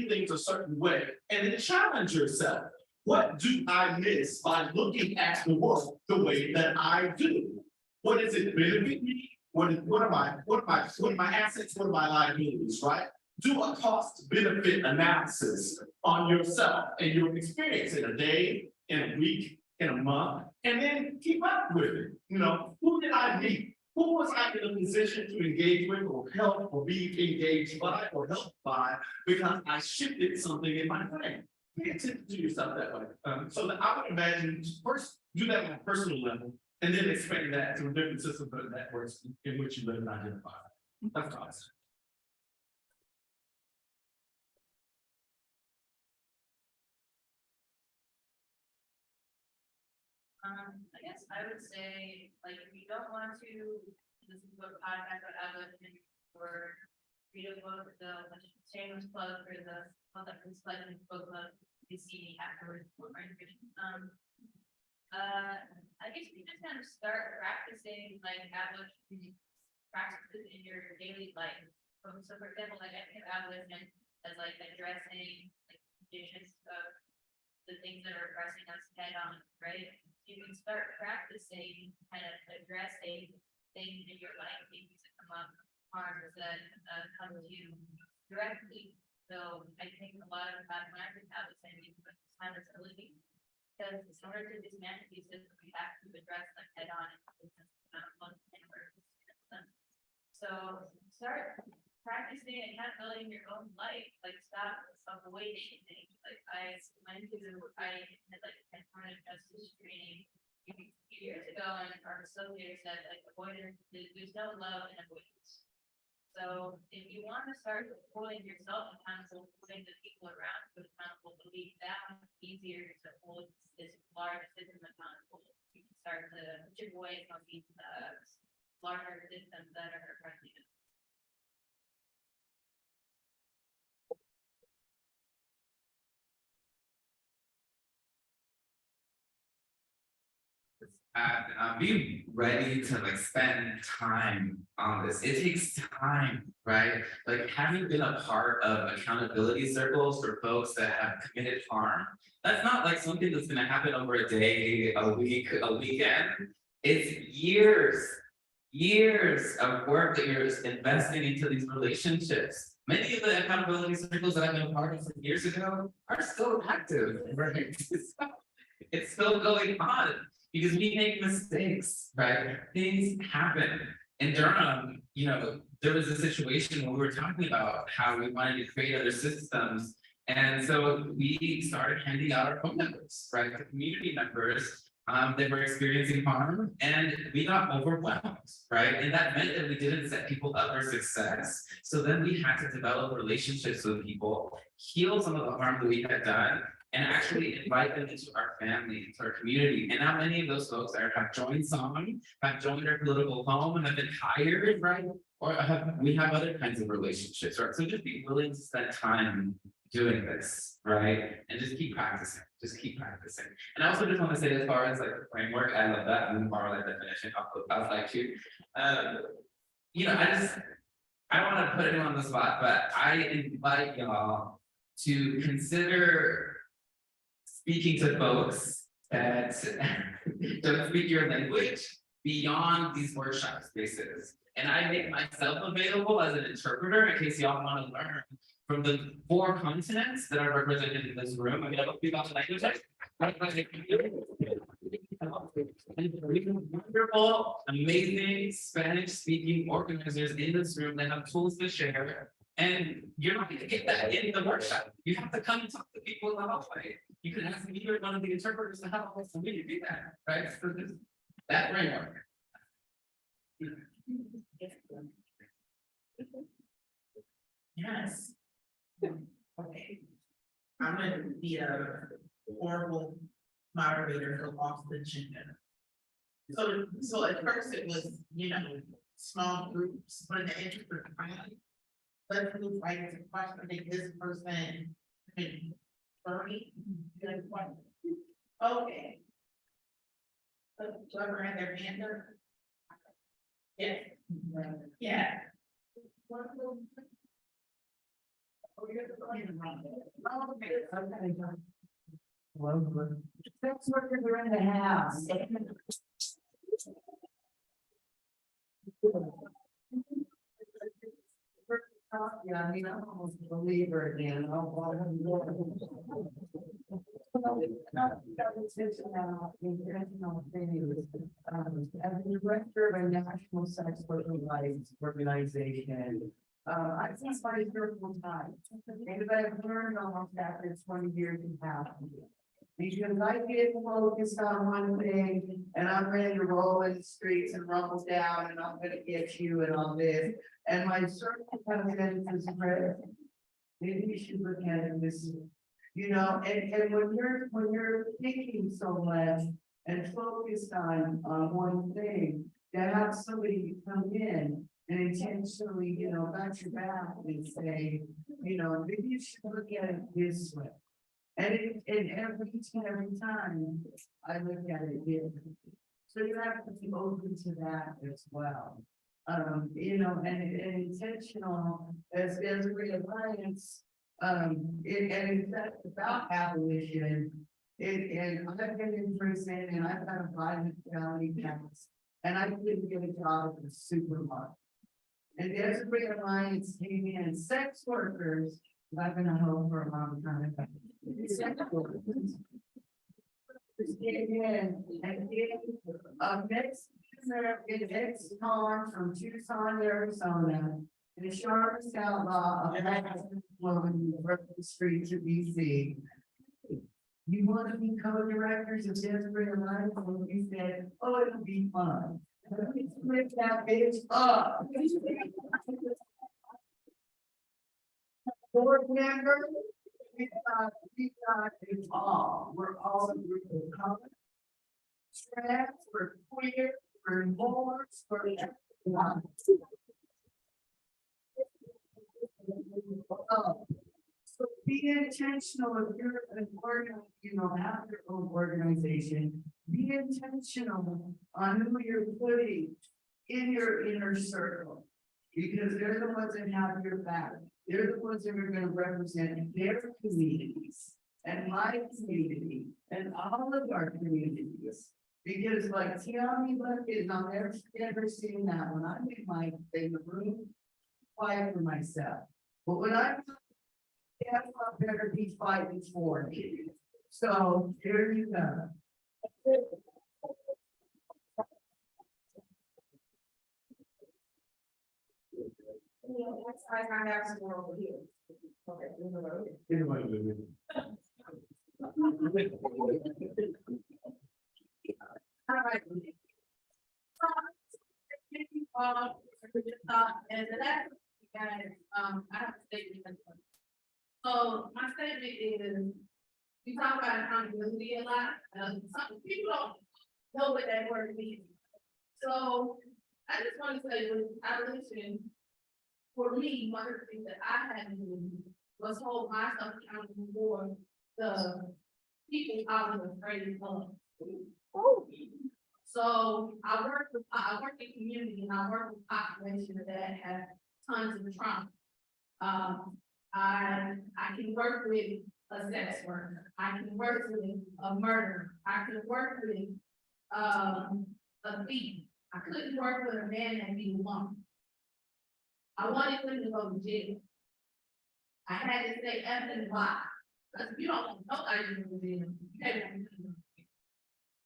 things a certain way, and then challenge yourself. What do I miss by looking at the world the way that I do? What does it benefit me? What are my assets? What are my liabilities, right? Do a cost benefit analysis on yourself and your experience in a day, in a week, in a month, and then keep up with it. You know, who did I meet? Who was I in a position to engage with or help or be engaged by or helped by because I shifted something in my brain? Pay attention to yourself that way. So that I would imagine first do that on a personal level and then expand that to different systems of networks in which you live and identify. That's awesome. I guess I would say, like, if you don't want to listen to a podcast about abolition or read a book, the shameless plug for the book club you see afterwards. I guess you just kind of start practicing like abolition practices in your daily life. So for example, like I think of abolition as like addressing like conditions of the things that are oppressing us head on, right? You can start practicing kind of addressing things in your life, things that come up, harms that come to you directly. So I think a lot of that when I think about this, I mean, time is ability. Because in order to dismantle these systems, we have to address them head on. So start practicing accountability in your own life, like stop self-avoiding things. Like I had like confronted justice training a few years ago, and our facilitator said like avoidance, there's no love in avoidance. So if you want to start holding yourself accountable, holding the people around you accountable, it'll be that much easier to hold this large system accountable. You can start to chip away from these larger systems that are oppressing us. and be ready to like spend time on this. It takes time, right? Like having been a part of accountability circles for folks that have committed harm, that's not like something that's gonna happen over a day, a week, a weekend. It's years of work that you're investing into these relationships. Many of the accountability circles that I've been a part of from years ago are still active, right? It's still going on because we make mistakes, right? Things happen. In Durham, you know, there was a situation where we were talking about how we wanted to create other systems. And so we started handing out our phone numbers, right, to community members that were experiencing harm, and we got overwhelmed, right? And that meant that we didn't set people up for success. So then we had to develop relationships with people, heal some of the harm that we had done, and actually invite them into our family, into our community. And now many of those folks that have joined Song, have joined our political home, and have been hired, right? Or we have other kinds of relationships, right? So just be willing to spend time doing this, right? And just keep practicing, And I also just want to say, as far as like the framework, I love that, and borrow that definition off of outside too. You know, I want to put it on the spot, but I invite y'all to consider speaking to folks that don't speak your language beyond these workshop spaces. And I make myself available as an interpreter in case y'all want to learn from the 4 continents that are represented in this room. I'm gonna look about languages. Wonderful, amazing Spanish-speaking organizers in this room that have tools to share. And you're not gonna get that in the workshop. You have to come and talk to people in the hallway. You can ask either one of the interpreters to help us, and we can do that, right? So this, that framework. Yes. Okay. I'm gonna be a horrible moderator for off the agenda. So at first it was, you know, small groups, but in the interest of time, let's move right into question. I think this person, Bernie, good question. Okay. So whoever had their hand up? Yes. Yeah. Sex workers are in the house. Yeah, I mean, I'm almost a believer again. Intentional things. As the director of a national sex worker rights organization, I've seen somebody here full time. And I've learned almost after 20 years and a half. Because I get focused on one thing and I'm ready to roll in the streets and rumble down and I'm gonna get you and all this. And my circle comes in as prayer. Maybe you should look at it this, you know, and when you're thinking so much and focused on one thing, to have somebody come in and intentionally, you know, got your back and say, you know, maybe you should look at it this way. And every time I look at it differently. So you have to be open to that as well. You know, and intentional as a realignments, and in fact about abolition, and I've been in prison and I've had a violent felony case, and I couldn't get a job at the supermarket. And as a realignments came in, sex workers, I've been a home for a long time. Sex workers came in and did a ex-con from Tucson, Arizona, and the sharpest outlaw of that woman who broke the streets of DC. You want to be co-directors of Desperate Alliance? And you said, oh, it'll be fun. Flip that bitch up. Board member, we got it all. We're all a group of color. Trans, we're queer, we're Moors, we're everyone. So be intentional if you're an have your own organization. Be intentional on who you're putting in your inner circle. Because they're the ones that have your back. They're the ones that are gonna represent their communities and my community and all of our communities. Because like Tiani Bucket, I'll never seen that when I'm in the room, quiet for myself. But when I better be fighting for me. So here you go. I have some more over here. Okay. All right. Thank you all for your thought, and the last, guys, I have a statement. So my statement is, we talk about accountability a lot, some people don't know what that word means. So I just want to say with abolition, for me, one of the things that I had to do was hold myself accountable for the people I was afraid of. So I work in community and I work with populations that have tons of trauma. I can work with a sex worker. I can work with a murderer. I can work with a thief. I couldn't work with a man that beat a woman. I wanted them to go to jail. I had to say F and Y. Because if you don't want nobody to go to jail, you can't do it.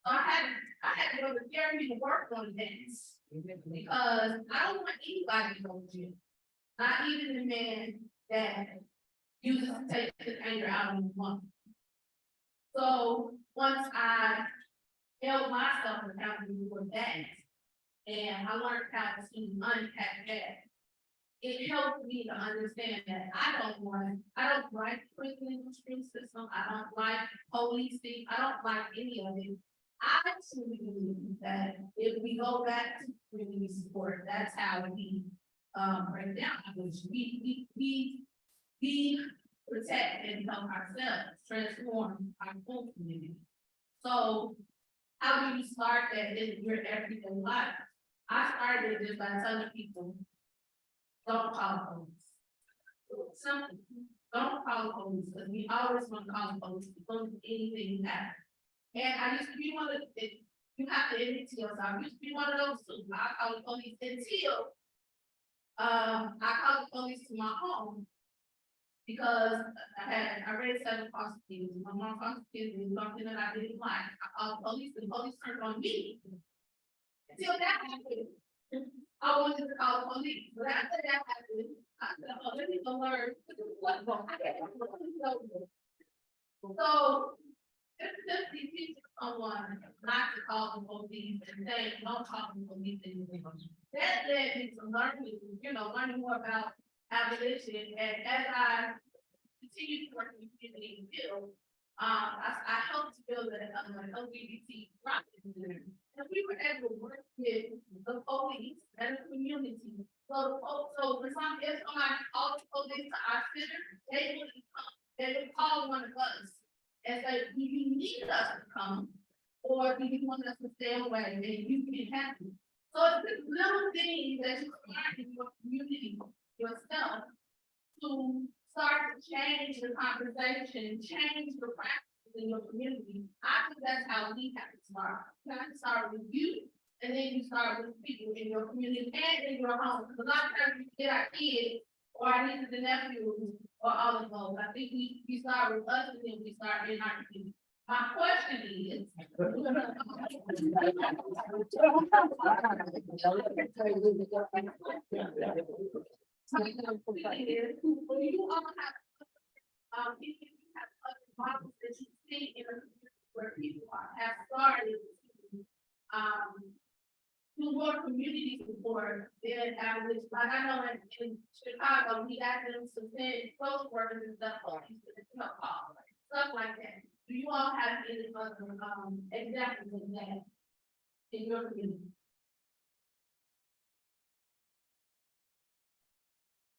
So I had to go to therapy to work on this. Because I don't want anybody to go to jail. Not even the man that uses to take his anger out on the woman. So once I held myself accountable for that, and I learned how to unpack that, it helped me to understand that I don't like prison industry system. I don't like policing. I don't like any of it. I truly believe that if we go back to community support, that's how we break down. We protect and help ourselves transform our whole community. So how do you start that in your everyday life? I started just by telling people, don't call police. Simple. Don't call police, because we always want to call police because anything happens. And I used to be one of the, you have to admit to yourself, I used to be one of those too. I called the police until I called the police to my home because I raised 7 foster kids. My mom foster kids was something that I didn't like. I called the police and the police turned on me. Until that happened, I wanted to call the police. But after that happened, I said, oh, let me go learn what's going on. So it's just teaching someone not to call the police and say, don't call the police anymore. That led me to learning more about abolition. And as I continue to work in the community field, I helped to build an LGBT project. And we were able to work with the police and the community. So if somebody called the police to our center, they would call one of us and say, do you need us to come? Or do you want us to stay away and you can happen? So it's this little thing that you start in your community yourself to start to change the conversation, change the practices in your community. I think that's how we have to start. You have to start with you, and then you start with people in your community and in your home. Because a lot of times we get our kids or our nieces and nephews or all of those. I think we start with us and then we start in our community. My question is. When you all have, if you have other models that you see in a community where people have started do more community support than average. Like I know in Chicago, we asked them to send close workers and stuff stuff like that. Do you all have any other examples of that in your community?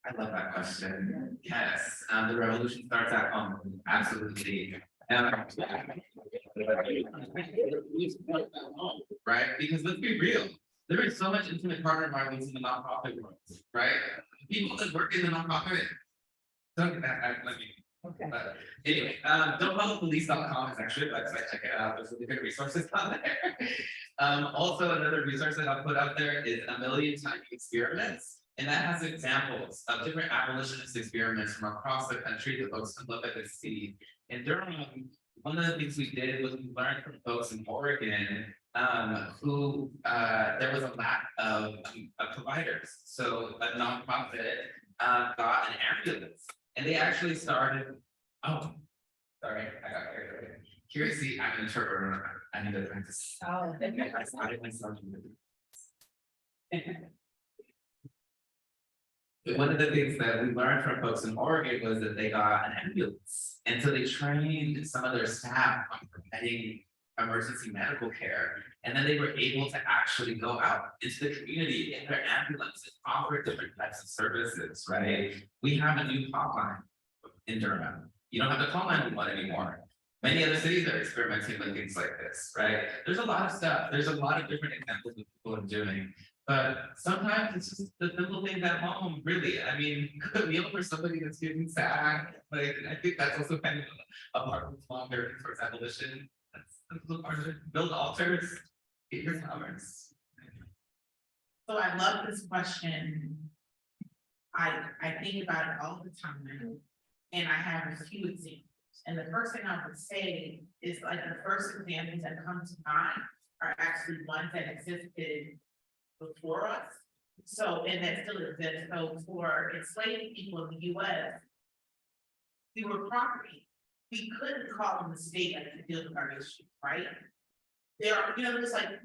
I love that question. Yes, the revolution starts at home, absolutely. Right, because let's be real, there is so much intimate partner violence in the nonprofit world, right? People that work in the nonprofit. Don't get that, let me. Okay. But anyway, don'tfollow.police.com is actually a website, check it out, there's really good resources on there. Also another resource that I'll put out there is A Million Tiny Experiments. And that has examples of different abolitionist experiments from across the country that folks can look at and see. In Durham, one of the things we did was we learned from folks in Oregon who there was a lack of providers. So a nonprofit got an ambulance and they actually started, oh, sorry, I got carried away. Curiosity, I'm an interpreter, I need to practice. Oh, I started myself. One of the things that we learned from folks in Oregon was that they got an ambulance. And so they trained some of their staff on providing emergency medical care. And then they were able to actually go out into the community in their ambulance and offer different types of services, right? We have a new hotline in Durham. You don't have to call 911 anymore. Many other cities are experimenting with things like this, right? There's a lot of stuff. There's a lot of different examples of people are doing. But sometimes it's just the simple things at home, really. I mean, cook a meal for somebody that's feeling sad. Like, I think that's also kind of a part of longer towards abolition. That's a part of it. Build altars, get your flowers. So I love this question. I think about it all the time, and I have a few examples. And the first thing I would say is like the first examples that come to mind are actually ones that existed before us. So, and that still exists. So for enslaved people in the US, we were property. We couldn't call on the state to deal with our issues, right? There are, it's like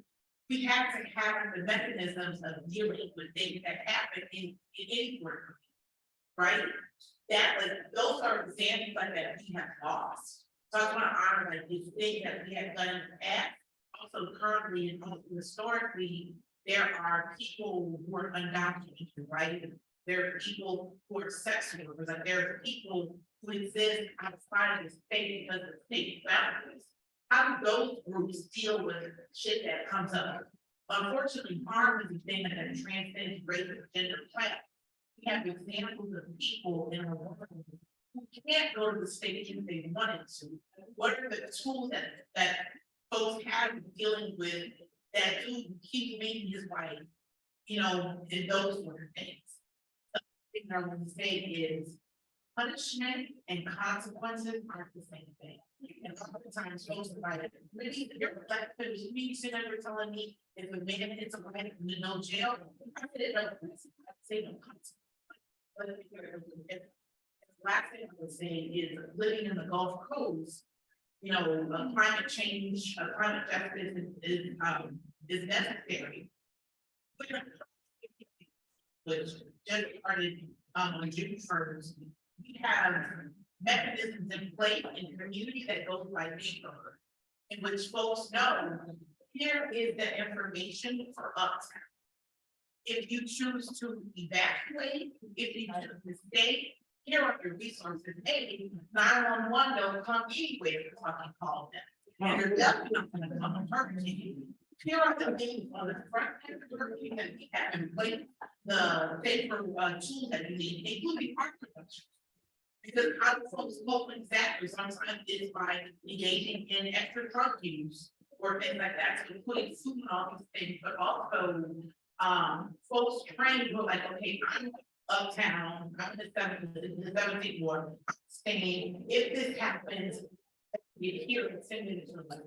we had to have the mechanisms of dealing with things that happen in any work, right? That like those are examples like that we have lost. So I just want to honor like these things that we have done in the past. Also currently and also historically, there are people who are undocumented, right? There are people who are sex workers, like there are people who exist outside of the state because of state boundaries. How do those groups deal with shit that comes up? Unfortunately, harm is a thing that transcends race and gender class. We have examples of people in our world who can't go to the state if they wanted to. What are the tools that folks have dealing with that do keep making his wife, and those sort of things? The thing I want to say is punishment and consequences aren't the same thing. And a lot of times folks are like, really, you're a black person, you sit there telling me if a man hits a woman with no jail, I said, no, say no consequence. But the last thing I would say is living in the Gulf Coast, climate change, climate justice is necessary. Which just started on June 1st, we have mechanisms in place in the community that goes by neighborhood, in which folks know here is the information for uptown. If you choose to evacuate, if you choose to stay, here are your resources. Hey, 911 don't come anywhere to fucking call them. And they're definitely not gonna come and hurt you. Here are the things on the front end of the working that we have in place, the paper tools that we need, including art production. Because how do folks cope exactly? Sometimes it's by engaging in extra drug use or things like that, so putting food and all these things, but also folks trained who are like, okay, I'm uptown, I'm in the 17th ward, staying, if this happens, we hear it, send it to them.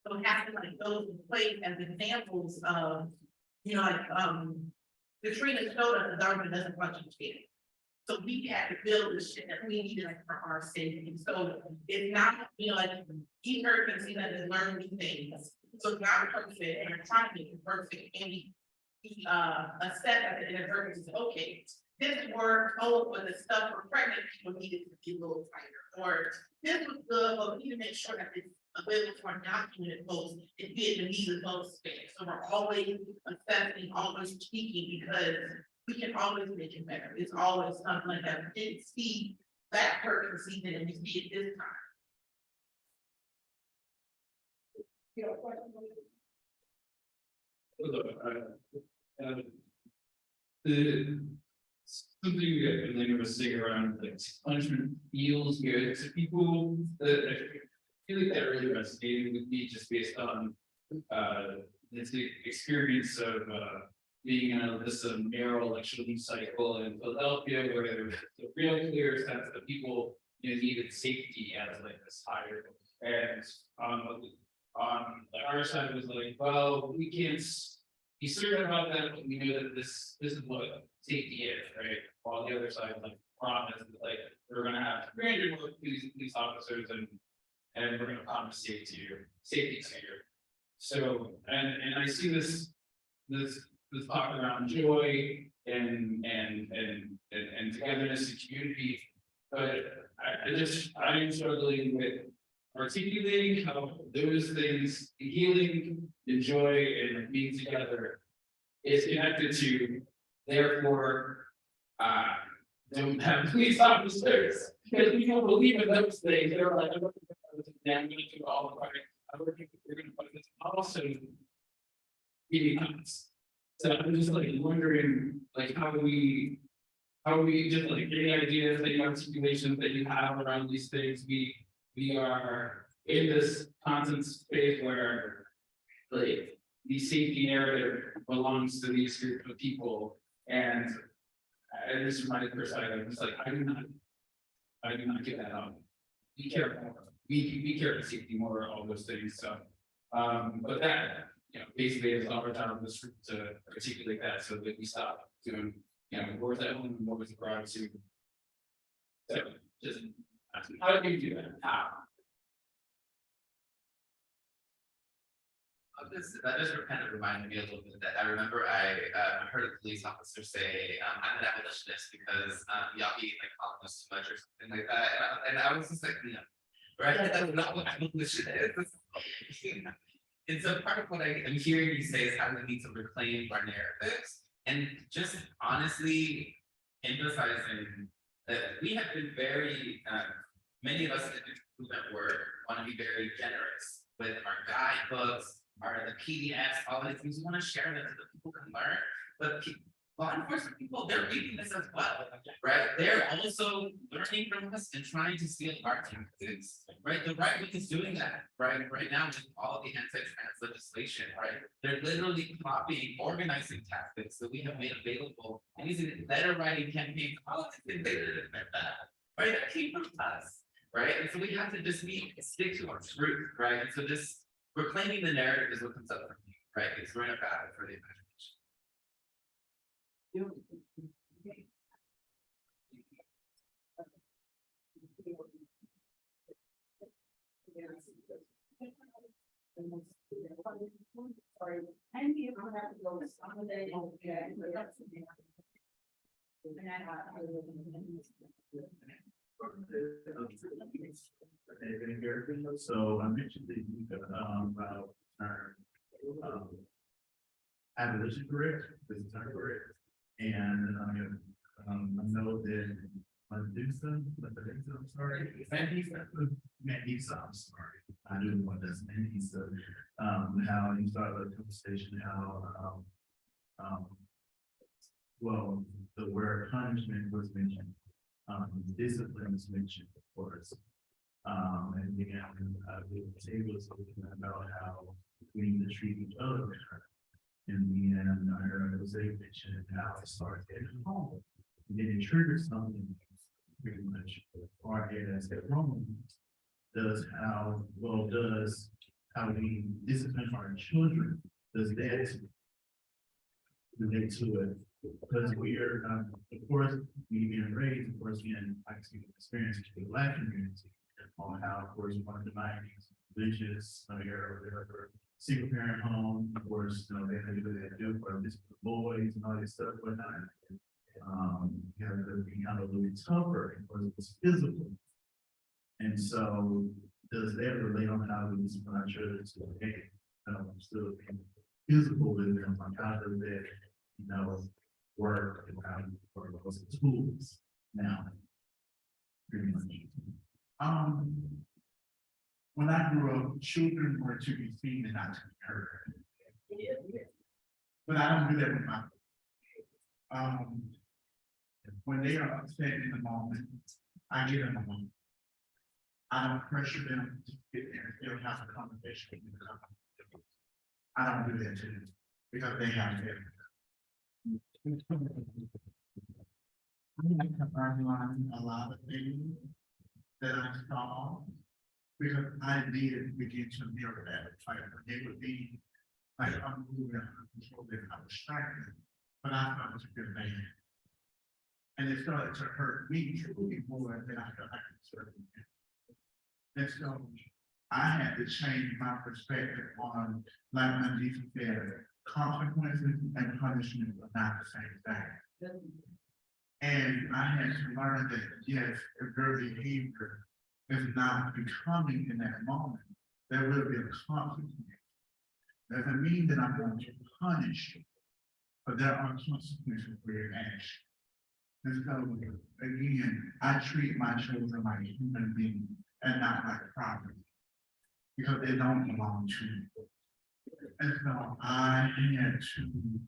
So it has to like those in place as examples of, Katrina showed us the government doesn't function together. So we had to build the shit that we needed for our safety. So it's not, like each person see that and learn new things. So it's not perfect and we're trying to make it perfect. And we assess that the inadvertence is okay. This worked, but the stuff for pregnant people needed to be a little tighter. Or this was good, but we need to make sure that it's available to our documented folks. It did the need of those space. So we're always assessing, always tweaking because we can always make it better. It's always something like that. We didn't see that person see it and we see it this time. The something that Elena was saying around like punishment feels good to people that I feel like that really resonated with me just based on this experience of being in this narrow election cycle in Philadelphia where there was a real clear sense that people needed safety as like this higher and on our side it was like, well, we can't be certain about that, but we know that this is what safety is, right? While the other side like promise like we're gonna have 300 more police officers and we're gonna promise safety to you. So and I see this talk around joy and togetherness and community, but I am struggling with articulating how those things, healing, the joy, and being together is connected to, therefore, don't have police officers. Because people believe in those things. They're like, I'm gonna do all the right. We're gonna put this also eating nuts. So I'm just like wondering, like, how we just like any ideas, any articulations that you have around these things, we are in this constant space where like the safety narrative belongs to these group of people. And this is my perspective. It's like I do not get that up. We care more. We care for safety more, all those things. So but that basically is our job to articulate that so that we stop doing what was at home and what was abroad too. So just how do you do that? How? That just kind of reminded me a little bit that I remember I heard a police officer say, I'm an abolitionist because y'all be like calling us too much or something like that. And I was just like, no, right? That's not what abolition is. And so part of what I'm hearing you say is how we need to reclaim our narratives and just honestly emphasizing that we have been very, many of us in the movement want to be very generous with our guidebooks, the PDFs, all these things. We want to share that so that people can learn. But law enforcement people, they're reading this as well, right? They're also learning from us and trying to steal our tactics, right? The right wing is doing that, right? Right now with all of the anti-trans legislation, right? They're literally copying organizing tactics that we have made available and using letter writing campaigns, politics, and they didn't invent that, right? That came from us, right? And so we have to just stick to our truth, right? And so just reclaiming the narrative is what comes up for me, right? It's running a battle for the imagination. Sorry, and you don't have to go to some of the, okay, but that's. So I mentioned that you about abolition career, this is our career. And I know that Mandisa, I'm sorry, Mandisa, I'm sorry. I do know what that's Mandisa. How you started the conversation, how well, the word punishment was mentioned, discipline was mentioned, of course. And again, we were able to talk about how we need to treat each other better. In the end, I heard José mention how it starts at home. And then it triggers something pretty much our head as at home. Does how we discipline our children, does that relate to it? Because we are, of course, we being raised, of course, we had experience with the Black community on how, of course, one of the 90s, religious, single parent home, of course, they had to do what they do for this boys and all this stuff, whatnot. You have to be kind of a little tougher because it was physical. And so, does that relate on how we discipline our children today? Still being physical with them, on how does that, work and for those tools now. Pretty much. When I grew up, children were to be seen and not to be heard. But I don't do that with my. When they are upset in the moment, I get in the moment. I don't pressure them to get there, they'll have a conversation with me. I don't do that to them, because they have to. I have learned a lot of things that I saw, because I did begin to mirror that, like, it would be, like, I'm moving out of control, that I was distracted, but I thought it was a good man. And it started to hurt me truly more than I could serve. And so I had to change my perspective on, like Mandisa said, consequences and punishment are not the same thing. And I had to learn that, yes, if their behavior is not becoming in that moment, there will be a consequence. Doesn't mean that I'm going to punish you, but there are consequences for your action. And so, again, I treat my children like human beings and not like property, because they don't belong to me. And so I had to,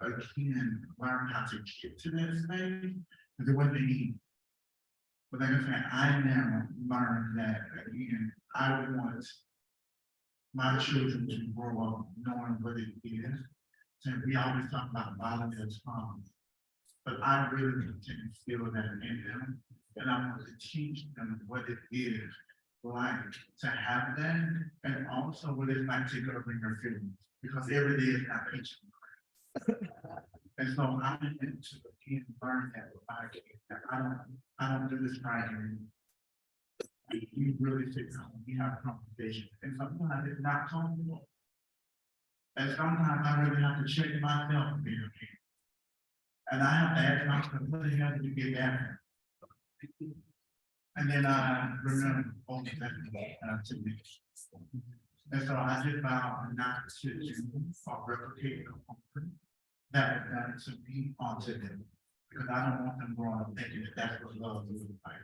again, learn how to get to that stage, because it wasn't easy. But like I said, I now learned that, again, I want my children to grow up knowing what it is. So we always talk about violence as trauma, but I really continue to feel that in them, and I want to teach them what it is like to have that, and also what it's like to govern your feelings, because every day is not peach and cream. And so I had to again learn that with my kids, that I don't do this right here. We really sit down, we have conversations, and sometimes it's not comfortable. And sometimes I really have to check myself to be okay. And I have to ask myself, what the hell did you get that? And then I remember, okay, that's to me. And so I just vowed not to do or replicate the comfort that was done to me onto them. Because I don't want them growing up thinking that that's what love is like.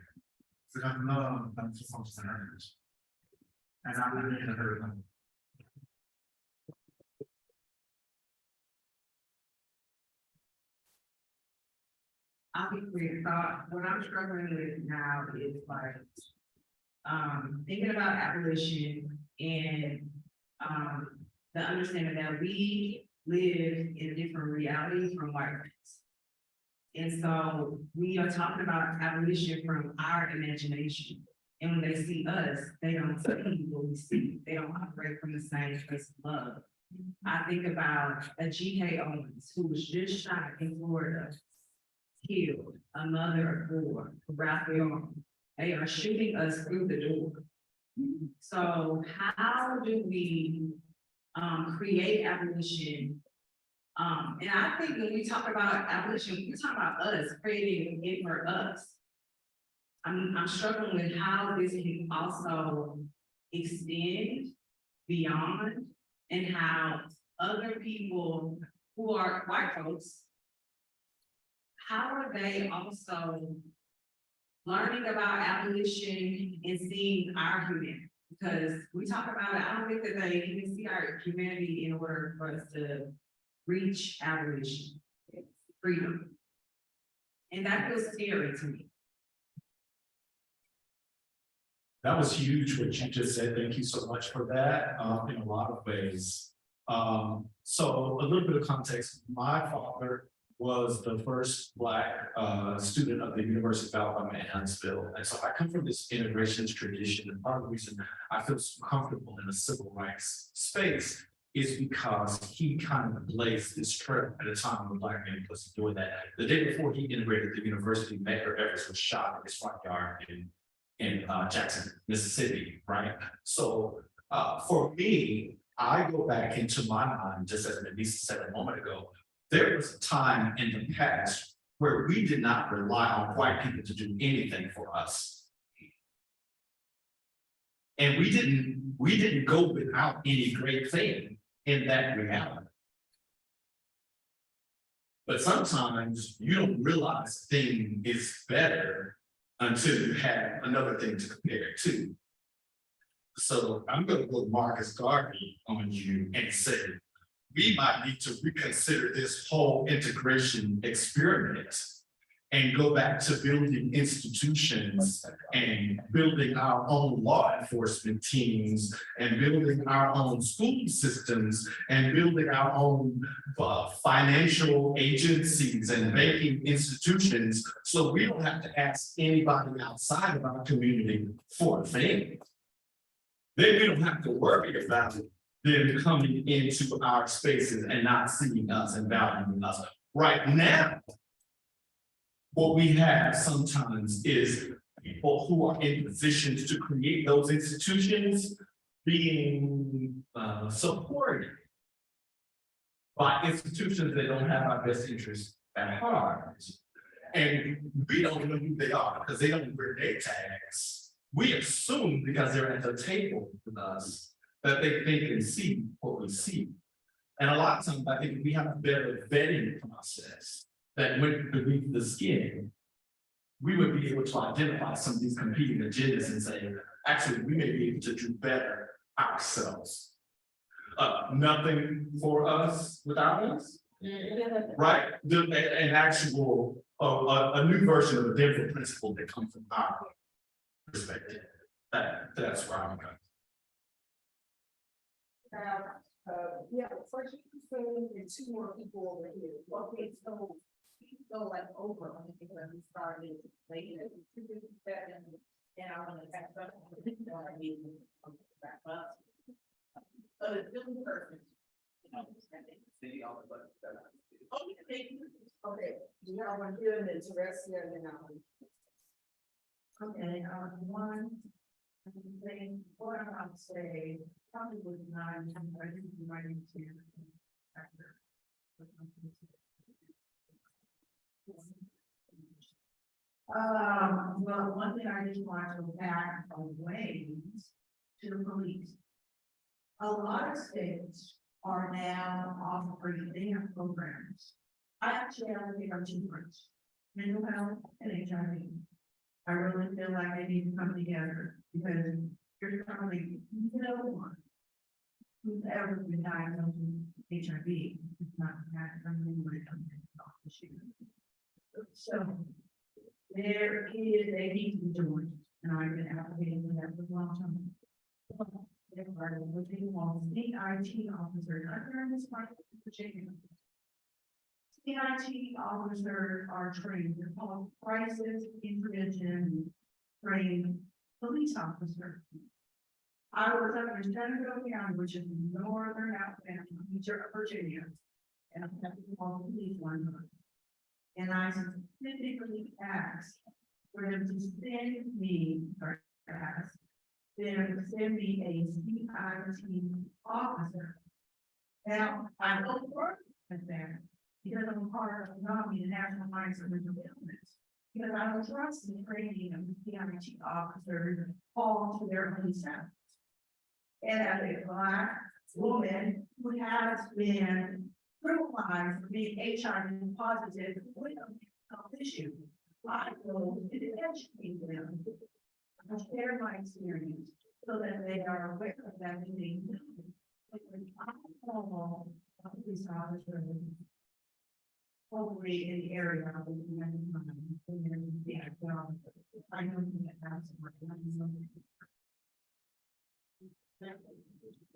Because love I'm supposed to hurt us. And I'm not here to hurt them. I'll be clear, what I'm struggling with now is like, thinking about abolition and, the understanding that we live in different realities from white race. And so we are talking about abolition from our imagination. And when they see us, they don't see what we see. They don't operate from the same place of love. I think about a G.K. Owens who was just shot in Florida, killed, a mother of four, wrapped their arm. They are shooting us through the door. So how do we create abolition? And I think when we talk about abolition, we talk about us creating it for us. I'm struggling with how this can also extend beyond, and how other people who are white folks, how are they also learning about abolition and seeing our humanity? Because we talk about it, I don't think that they even see our humanity in order for us to reach abolition, freedom. And that feels scary to me. That was huge what you just said. Thank you so much for that, in a lot of ways. So a little bit of context. My father was the first Black student of the University of Alabama in Huntsville. And so I come from this integrations tradition, and part of the reason I feel so comfortable in a civil rights space is because he kind of blazed this trail at a time when Black men wasn't doing that. The day before he integrated the university, Medgar Evers was shot in his front yard in Jackson, Mississippi, right? So for me, I go back into my mind, just as Mandisa said a moment ago, there was a time in the past where we did not rely on white people to do anything for us. And we didn't go without any great thing in that reality. But sometimes you don't realize a thing is better until you have another thing to compare it to. So I'm gonna go Marcus Garvey on you and say, we might need to reconsider this whole integration experiment and go back to building institutions and building our own law enforcement teams and building our own school systems and building our own financial agencies and banking institutions. So we don't have to ask anybody outside of our community for a thing. Then we don't have to worry about them coming into our spaces and not seeing us and valuing us. Right now, what we have sometimes is people who are in positions to create those institutions being supported by institutions that don't have our best interests at heart. And we don't know who they are because they don't wear their tags. We assume because they're at the table with us that they think and see what we see. And a lot of times I think we have a better vetting process that went beneath the skin. We would be able to identify some of these competing agendas and say, actually, we may be able to do better ourselves. Nothing for us without us, right? An actual, a new version of a Denver principle that comes from our perspective. That's where I'm going. Yeah, first you can say and two more people over here. Okay, so we go like over on it because we started later. And I want to back up. Back up. So it's really perfect. Okay, do you have one here and it's the rest here and now? Okay, one. What I'm about to say, probably was not, I didn't write into. Well, one thing I just want to go back away to the police. A lot of states are now offering, they have programs. I actually allocate our two groups, mental health and HIV. I really feel like they need to come together because there's probably no one who's ever been diagnosed with HIV. It's not that when it comes to issue. So there is a need to be doing, and I've been advocating for that for a long time. They're part of what they want, state IT officers, I'm in this part of Virginia. CIT officers are trained, they're called crisis intervention trained police officers. I was up in Shenandoah County, which is northern Alabama, Virginia, and I have to call the police one time. And I specifically asked for them to send me, or ask them to send me a CIT officer. Now, I don't work with them. Because I'm part of the National Alliance of Mental Illness. Because I don't trust the training of the CIT officers all to their own selves. And as a Black woman who has been criminalized for being HIV positive with a mental issue, I go to educate them. I share my experience so that they are aware of that and they know. I call a police officer hopefully in the area of the I know that has some.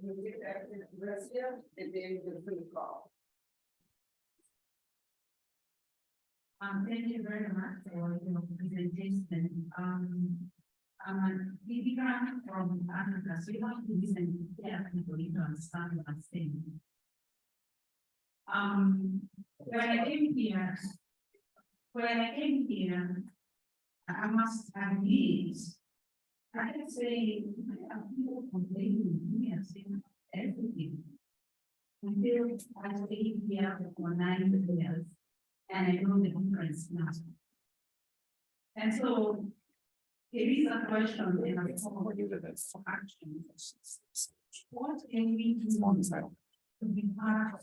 We'll get back to the rest here and then the free call. Thank you very much for your presentation. We began from Africa, so you want to listen carefully to understand what I'm saying. When I came here, I must admit, I can say, people complaining, we have seen everything. Until I stayed here for 9 years, and I know the difference now. And so, it is a question, and I thought, action. What can we do to be part of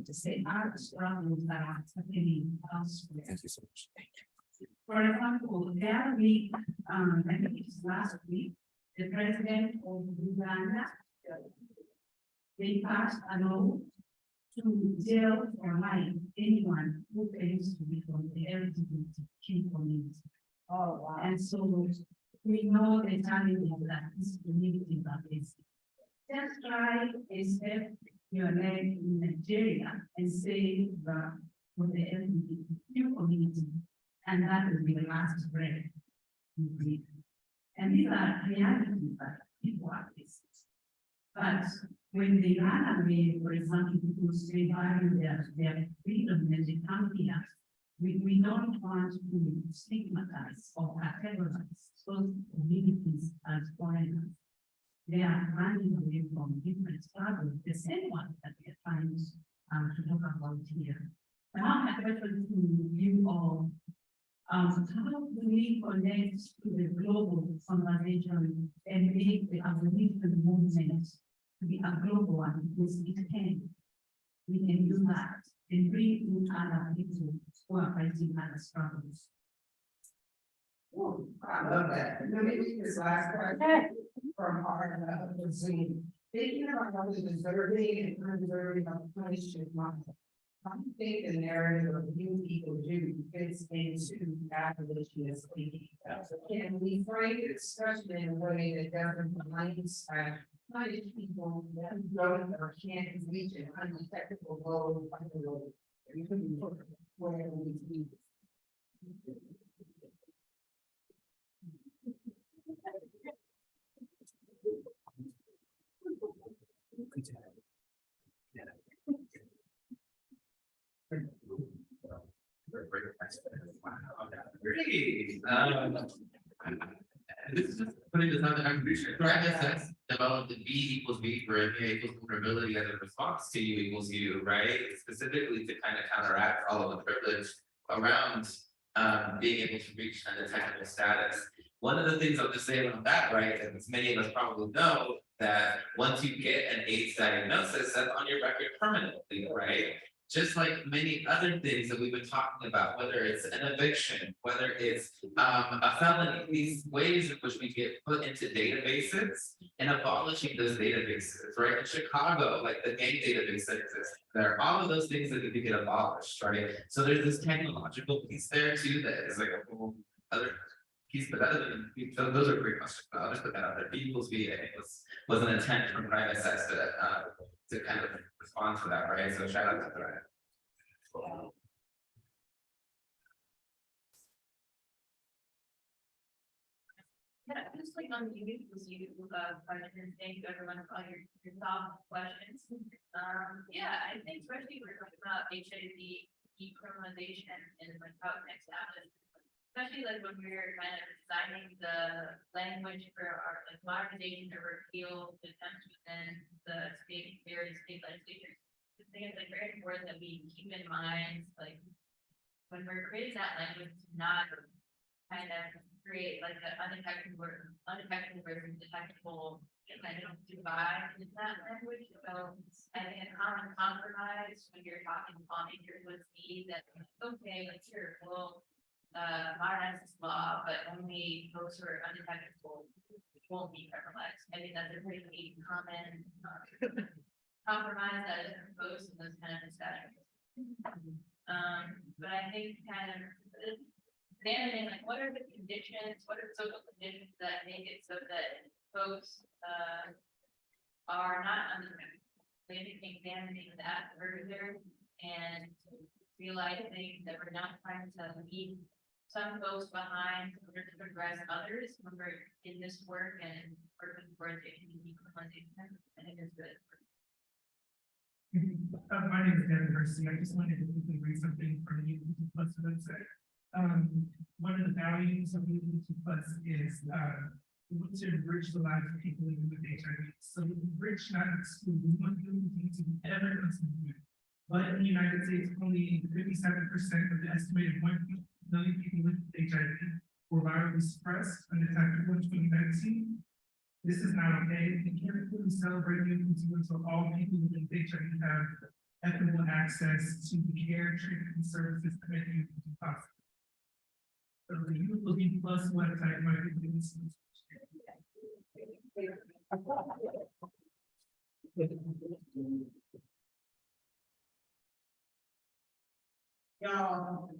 to say our struggles that are happening elsewhere. Thank you so much. For example, the other week, I think it's last week, the president of Uganda, they passed a law to jail for life anyone who claims to be from the LGBTQ community. Oh, wow. And so we know the challenges that this community is. Just try a step your leg in Nigeria and say that for the LGBTQ community, and that will be the last breath you breathe. And these are realities that people are facing. But when they run away, for example, people say value their freedom and they come here, we don't want to stigmatize or categorize those communities as foreigners. They are running away from different struggles, the same one that we are trying to talk about here. Now, my question to you all, how do we connect to the global conversation and make the abolition movement to be a global one? Because it can. We can do that and bring in other people who are fighting other struggles. Oh, I love that. Let me read this last part from our Zoom. Thinking about the deserving and undeserving of punishment. I think the narrative of you people do fits into abolitionist thinking. Can we frame the discussion in a way that doesn't punish people that don't or can't reach an undetectable goal? Where we be. Great. This is just putting this out there. I'm pretty sure crime assess developed the B equals B for MA equals vulnerability as a response to U equals U, right? Specifically to kind of counteract all of the privilege around being able to reach undetectable status. One of the things I'll just say about that, right, and as many of us probably know, that once you get an AIDS diagnosis, that's on your record permanently, right? Just like many other things that we've been talking about, whether it's an eviction, whether it's a felony, these ways in which we get put into databases and abolishing those databases, right? In Chicago, like the gang database that exists there, all of those things that need to get abolished, right? So there's this technological piece there too that is like a whole other piece, but other than so those are great questions. But I'll just put that out there. B equals B was an attempt from Crime Assess to kind of respond to that, right? So shout out to that. Yeah, just like on you, because you questions, thank you everyone for all your thoughtful questions. Yeah, I think especially we're talking about HIV decriminalization and like how it connects to abolition. Especially like when we're kind of designing the language for our like modernization or repeal attempts within the various state legislatures. I think it's like very important that we keep in mind, like when we're creating that language, to not kind of create like an undetectable versus detectable kind of divide in that language. So I think a common compromise when you're talking on injured would be that okay, like sure, we'll modernize this law, but only those who are undetectable won't be criminalized. I think that's a pretty common compromise that is proposed in those kind of discussions. But I think kind of examining like what are the conditions, what are the social conditions that make it so that folks are not undetectable. I think examining that further and realizing that we're not trying to leave some folks behind in order to progress others when we're in this work and working towards decriminalization. I think it's good. My name is Devin Mercy. I just wanted to quickly read something from the UT Plus website. One of the values of the UT Plus is to enrich the lives of people living with HIV. So enrich, not exclude. We want UT to be ever included. But in the United States, only 57% of the estimated 1 million people with HIV were virally suppressed undetectable in 2019. this is not okay. We can't fully celebrate new until all people within HIV have equitable access to the care, treatment, and services that make it possible. So the Youth Looking Plus website might be doing some. Y'all,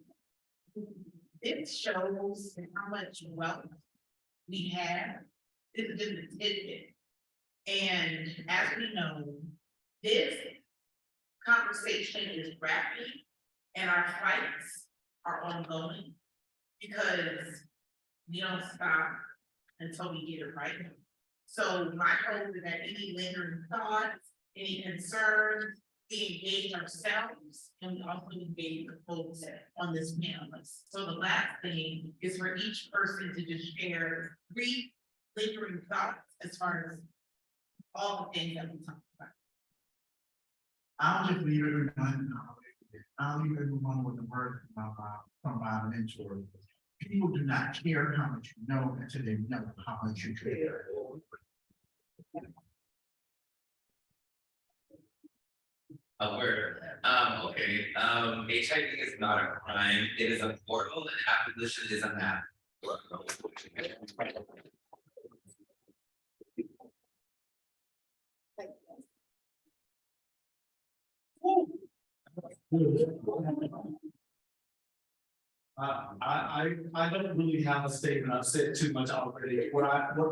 it shows how much wealth we have. This is just a tidbit. And as we know, this conversation is rapid and our fights are ongoing because we don't stop until we get it right. So my hope is that any lingering thoughts, any concerns, we engage ourselves and we also engage the folks on this panel list. So the last thing is for each person to just share 3 lingering thoughts as far as all the things that we talked about. I'll just leave everyone, I'll leave everyone with the word from my mentor. People do not care how much you know until they know how much you care. A word. Okay. HIV is not a crime. It is a portal, and abolition is a map. I don't really have a statement. I've said too much already. What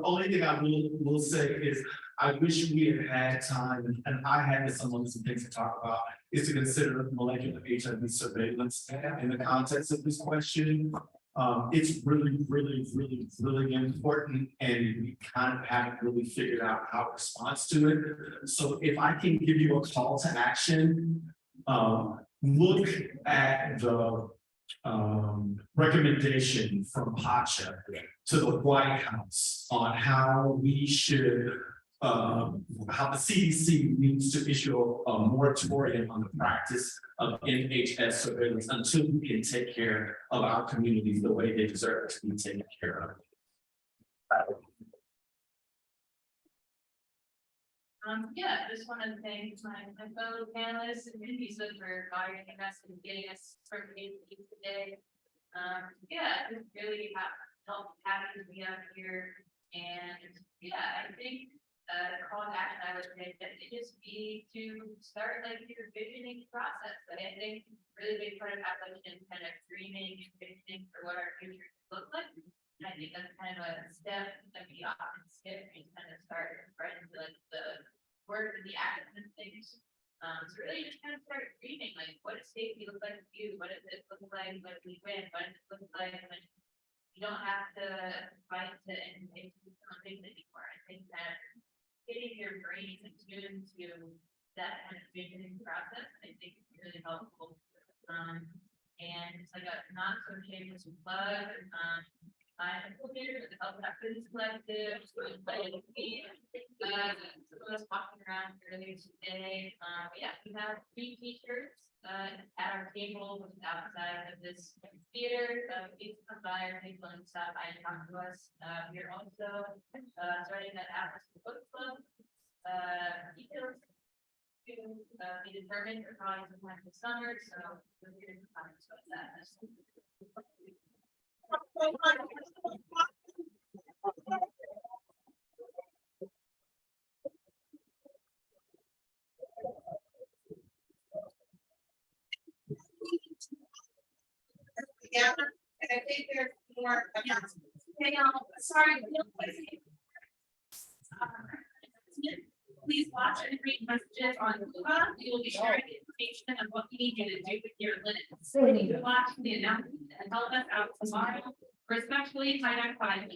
only thing I will say is I wish we had had time, and I had some things to talk about, is to consider molecular HIV surveillance in the context of this question. It's really important, and we kind of haven't really figured out how to respond to it. So if I can give you a call to action, look at the recommendation from Pacha to the White House on how we should, how the CDC needs to issue a moratorium on the practice of NHS surveillance until we can take care of our communities the way they deserve to be taken care of. Yeah, just want to thank my fellow panelists and Mandisa for inviting us and getting us from A to B today. Yeah, it's really happy to be out here. And yeah, I think the call to action, I would say that it just be to start like your visioning process. Like I think really big part of abolition kind of dreaming and visioning for what our future looks like. And I think that's kind of a step that we often skip and kind of start right into like the work and the action and things. So really just kind of start dreaming, like what does safety look like to you? What does it look like when we win? What does it look like when you don't have to fight to end something anymore? I think that getting your brain attuned to that kind of visioning process, I think is really helpful. And it's like a not so shameless plug. I'm here with the Health Equities Collective. So I was walking around earlier today. Yeah, we have 3 t-shirts at our table outside of this theater. Please come by our table and stop by and talk to us. We are also starting that Atlas Book Club. Details to be determined for probably sometime this summer. So we're here to talk about that. Yeah, and I think there's more announcements. Okay, sorry. Please watch and read messages on Google. We will be sharing information on what we need you to do with your linens. So you need to watch the announcement and help us out tomorrow, respectfully, HINAC5.